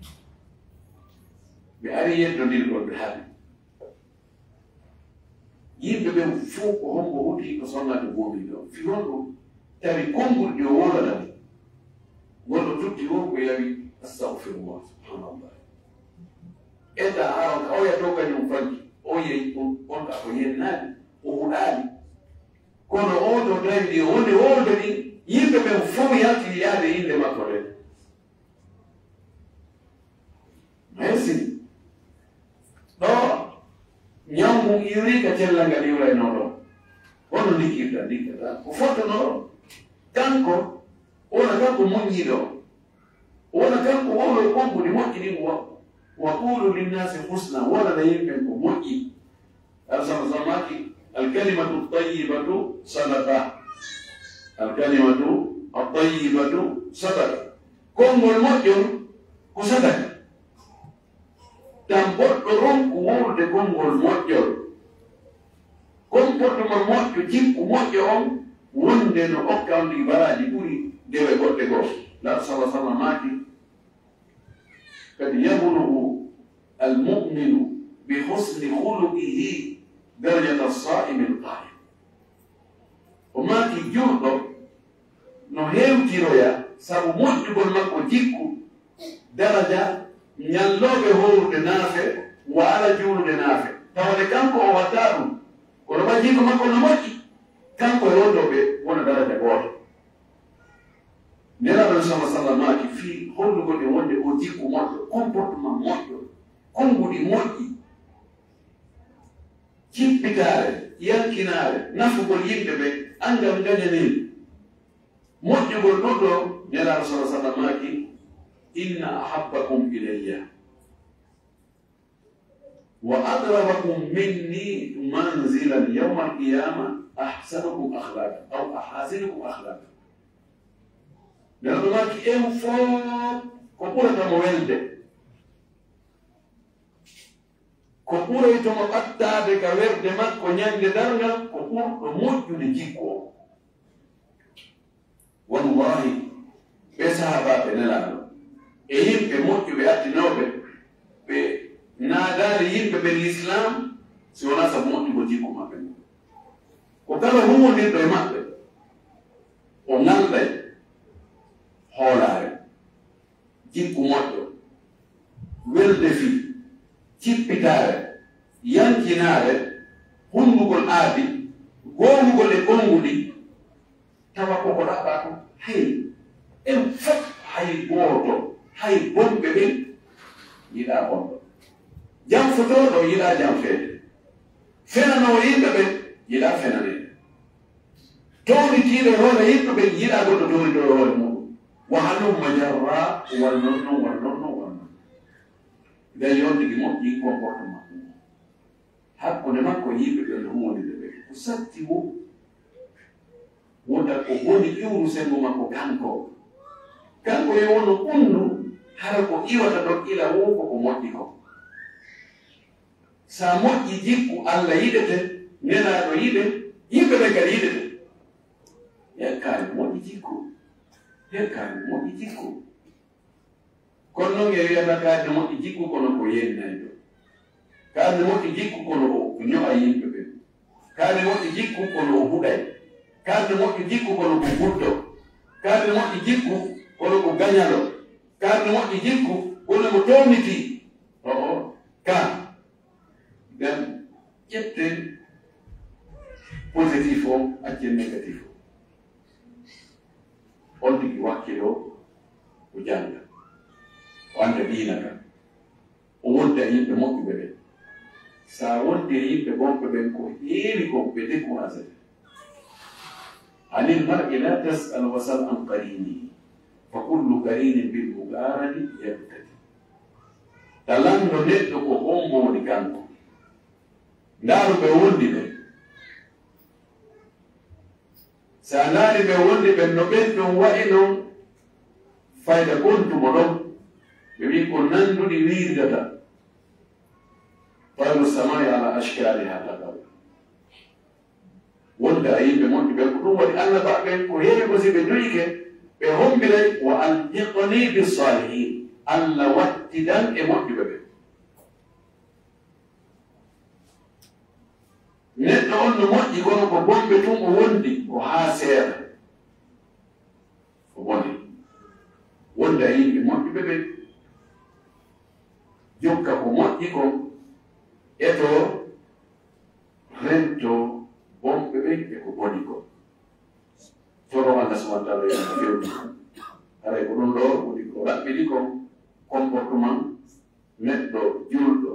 ɓe ari yeddodirgol ɓe haɗi yimɓe ɓe fof ko hombo huti ko sonnajo buumiɗo fi honɗo tawi kongulɗi o wowlata ni wonɗo tutti wo ko yawi astahfirullah subhanallah eda aron ka oya to kañum fanki o yeyi on ka ko yennaani o huɗaani kono oɗo tawi ɗi wonde wolde ɗi yimɓe ɓen fof yaltini yaade inde makko ɗen merci ɗo ñammu iwri ka cellal ngal iwrayno ɗo hono ndikkirta ko fottonoɗo kanko wona kanko moƴƴiɗo wona kanko wowlo konkude moƴƴini wa qulu linnasi husna wonana yimɓe ko moƴƴi alsamaki alkalimatu tayibatu sadaqa alkalimatu atayibatu sadaqa konngol moƴƴol ko sadaka tan goɗɗo ronku wowlude konngol moƴƴol comportement moƴƴo jikku moƴƴo on wonde no okkandi baraji ɓuri dewe goɗɗe goo la sala sallam maaki kadi yablugu almuminu bihusni huluqihi darajata as-sa'imi al-qa'im o maaki juɗɗo no hewtiroya sabu moƴƴugol makko jikku daraja ñalloɓe howrude naafe waala juulude naafe tawde kanko o watta ɗum kono ɓa jikku makko no moƴƴi kanko e wondoɓe wona daraja gooto nelaɗon sama sallam maaki fii hollugol e wonde o jikku moƴƴo comportement moƴƴo konngudi moƴƴi cippitaare yankinaare nafugol yimɓe ɓe angal gañanil moƴƴugol ɗuɗɗo nelaɗo sa sallam maaki inna ahabbakum ilayya wa aqrabakum minni manzilan yawma alqiyama ahsanukum akhlaqan aw ahasinukum akhlaqan nelaɗo maaki en fof ko ɓuratamo welde ko ɓuraytomo ɓattade ka werde makko ñande darngal ko ɓurɗo moƴƴude jikku o wallahi ɓe sahabaɓe nelaɗo e yimɓe moƴƴuɓe attinoɓe ɓe naadade yimɓe ɓe l'islam si wona sabu moƴƴugo jikku maɓɓe ko kala huwondirɗo e maɓɓe o ngalɗay hoolare jikku moƴƴo welde fi cippitaare yankinaare hundugol aadi goowugol e gonngudi tawa koko ɗaɓɓa ko hay en fof hay gooto hay bonɓe ɓen yiɗa bonɗo jam fotoɗo yiɗa jam feede fenanowo yimɓe ɓen yiɗa fenanede townitiiɗo hoore yimɓe ɓen yiɗa goɗɗo townitoɗo hoore muɗum wahalumma jarra wannonno nden yondigi moƴƴi comportement hakkunde makko yimɓe ɓen humodide ɓe ko satti wo wonta ko woni iwru sengo makko kanko e wono ɓundu hara ko iwata ɗon ila wo koko moƴƴi ko sa moƴƴi jikku Allah yiɗete nenaɗo yiɗe yimɓe ɓe kadi yiɗe ɗum yakkani moƴƴi jikku yakkani moƴƴi jikku kono noon e wiyata kaade moƴƴi jikku kono ko yennayi ɗo kaade moƴƴi jikku kono o ño'a yimɓe ɓe kaade moƴƴi jikku kono o huɗay kaade moƴƴi jikku kono ko guddo kaade moƴƴi jikku kono ko gañalo kaade moƴƴi jikku kono ko towniti ka ngam ƴette positif o accen négatif o on tigi wakkilo ko janga o anda diina kan o wonta yimɓe moƴƴuɓe ɓen sa wonde yimɓe gonɓe ɓen ko heewi ko ɓe découragé anil mar'i la tas'al wasal an qarini fa kullu qarinin bil muqarani yabtadi talando neɗɗo ko hombo woni kanko ndaaru ɓe wondi ɓe sa naari ɓe wondi ɓen no ɓen ɗum wa'i noon fayda gontumo ɗon ɓe wi ko nanduɗi wirdata tayru samai ala ashkari ha tagaw wonda yimɓe moƴƴi ɓen ko ɗum waɗi allah baɓe ko heewi ko si ɓe joyike ɓe hombiray wa alhiqni bisalihin allah wattidan e moƴƴuɓe ɓe neɗɗo on no moƴƴi kono ko bonɓe tun o wondi o haa seeɗa o boni wonda yimɓe moƴƴuɓe ɓe jokka ko moƴƴi kon eto rento bonɓe ɓe e ko boni ko toro allah subahana taala yana fewni haray ko ɗum ɗo woni ko raɓɓiɗi kon comportement neɗɗo julɗo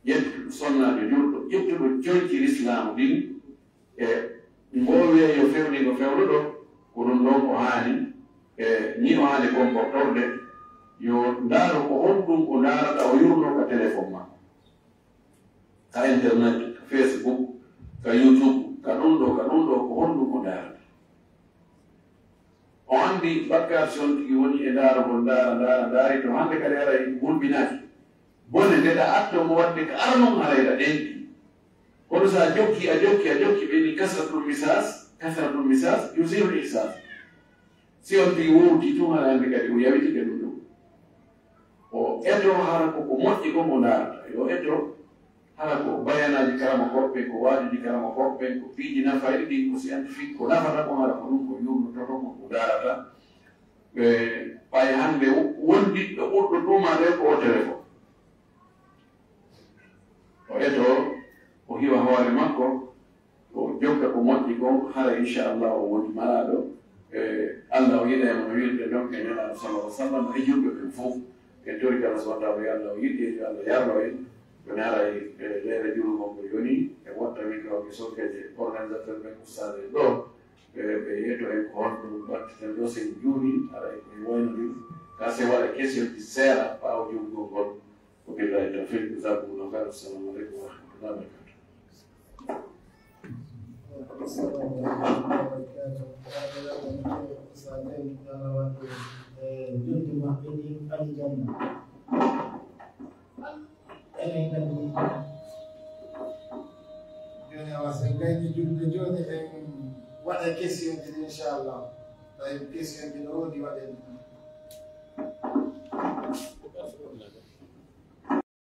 ƴettuɗo sonnaɓe julɗo ƴettuɗo joyki l'islam ɗin e mbowiya yo fewni ko fewnuɗo ko ɗum ɗon ko haani e ni o haani comportorde yo ndaaro ko honɗum ko ndaarata o yurno ka téléphone ma ka internet ka facebook ka youtube ka ɗum ɗo ko honɗum ko ndaarata o anndi bakkar si on tigi woni e ndaarogol ndaari to hannde kadi aray gulɓinaaki bone ndeɗa atto mo wadde ko aranon harayra ɗenɗi kono so a jokki ɓeni kasratul misas yusirul ihsas si on tigi wowti tun hara hannde kadi o yawitike ɗum ɗum o eto hara koko moƴƴi ko mo ndaarata yo eto hara ko bayanaji karama koɓɓe ko waajuji karama koɓɓe ko piiji nafayɗi ɗi ko scientifique ko nafata ko hara ko ɗum ko yurnototo ko daarata ɓe ɓay hannde wondiɗɗo ɓurɗo ɗumade ko o téléphone o eto o hiwa hoore makko o jokka ko moƴƴi kon hara inchallah o woni malaɗo allah o yiɗa emo no wirde donc e nelaɗo sallah sallam e jurɓe ɓen fof e tori kala so watta yo allah o yiɗi yo allah yarno en woni haray leere julugol ko yoni e wotta microɓe sokkeje organisateur ɓen ustade ɗo ɓe yeeto en ko honɗum wattiten ɗo sen juuni haray koye woynodin ka se waɗa question ji seeɗa ɓaawo julugol ngol ko billahi tawfiq jasakumullahu khairan assalamu aleykum wa rahmatullahi wa barakatuh joni awa sen gayni julde joni en waɗa question ji inchallah tawi question ji no wodi waɗen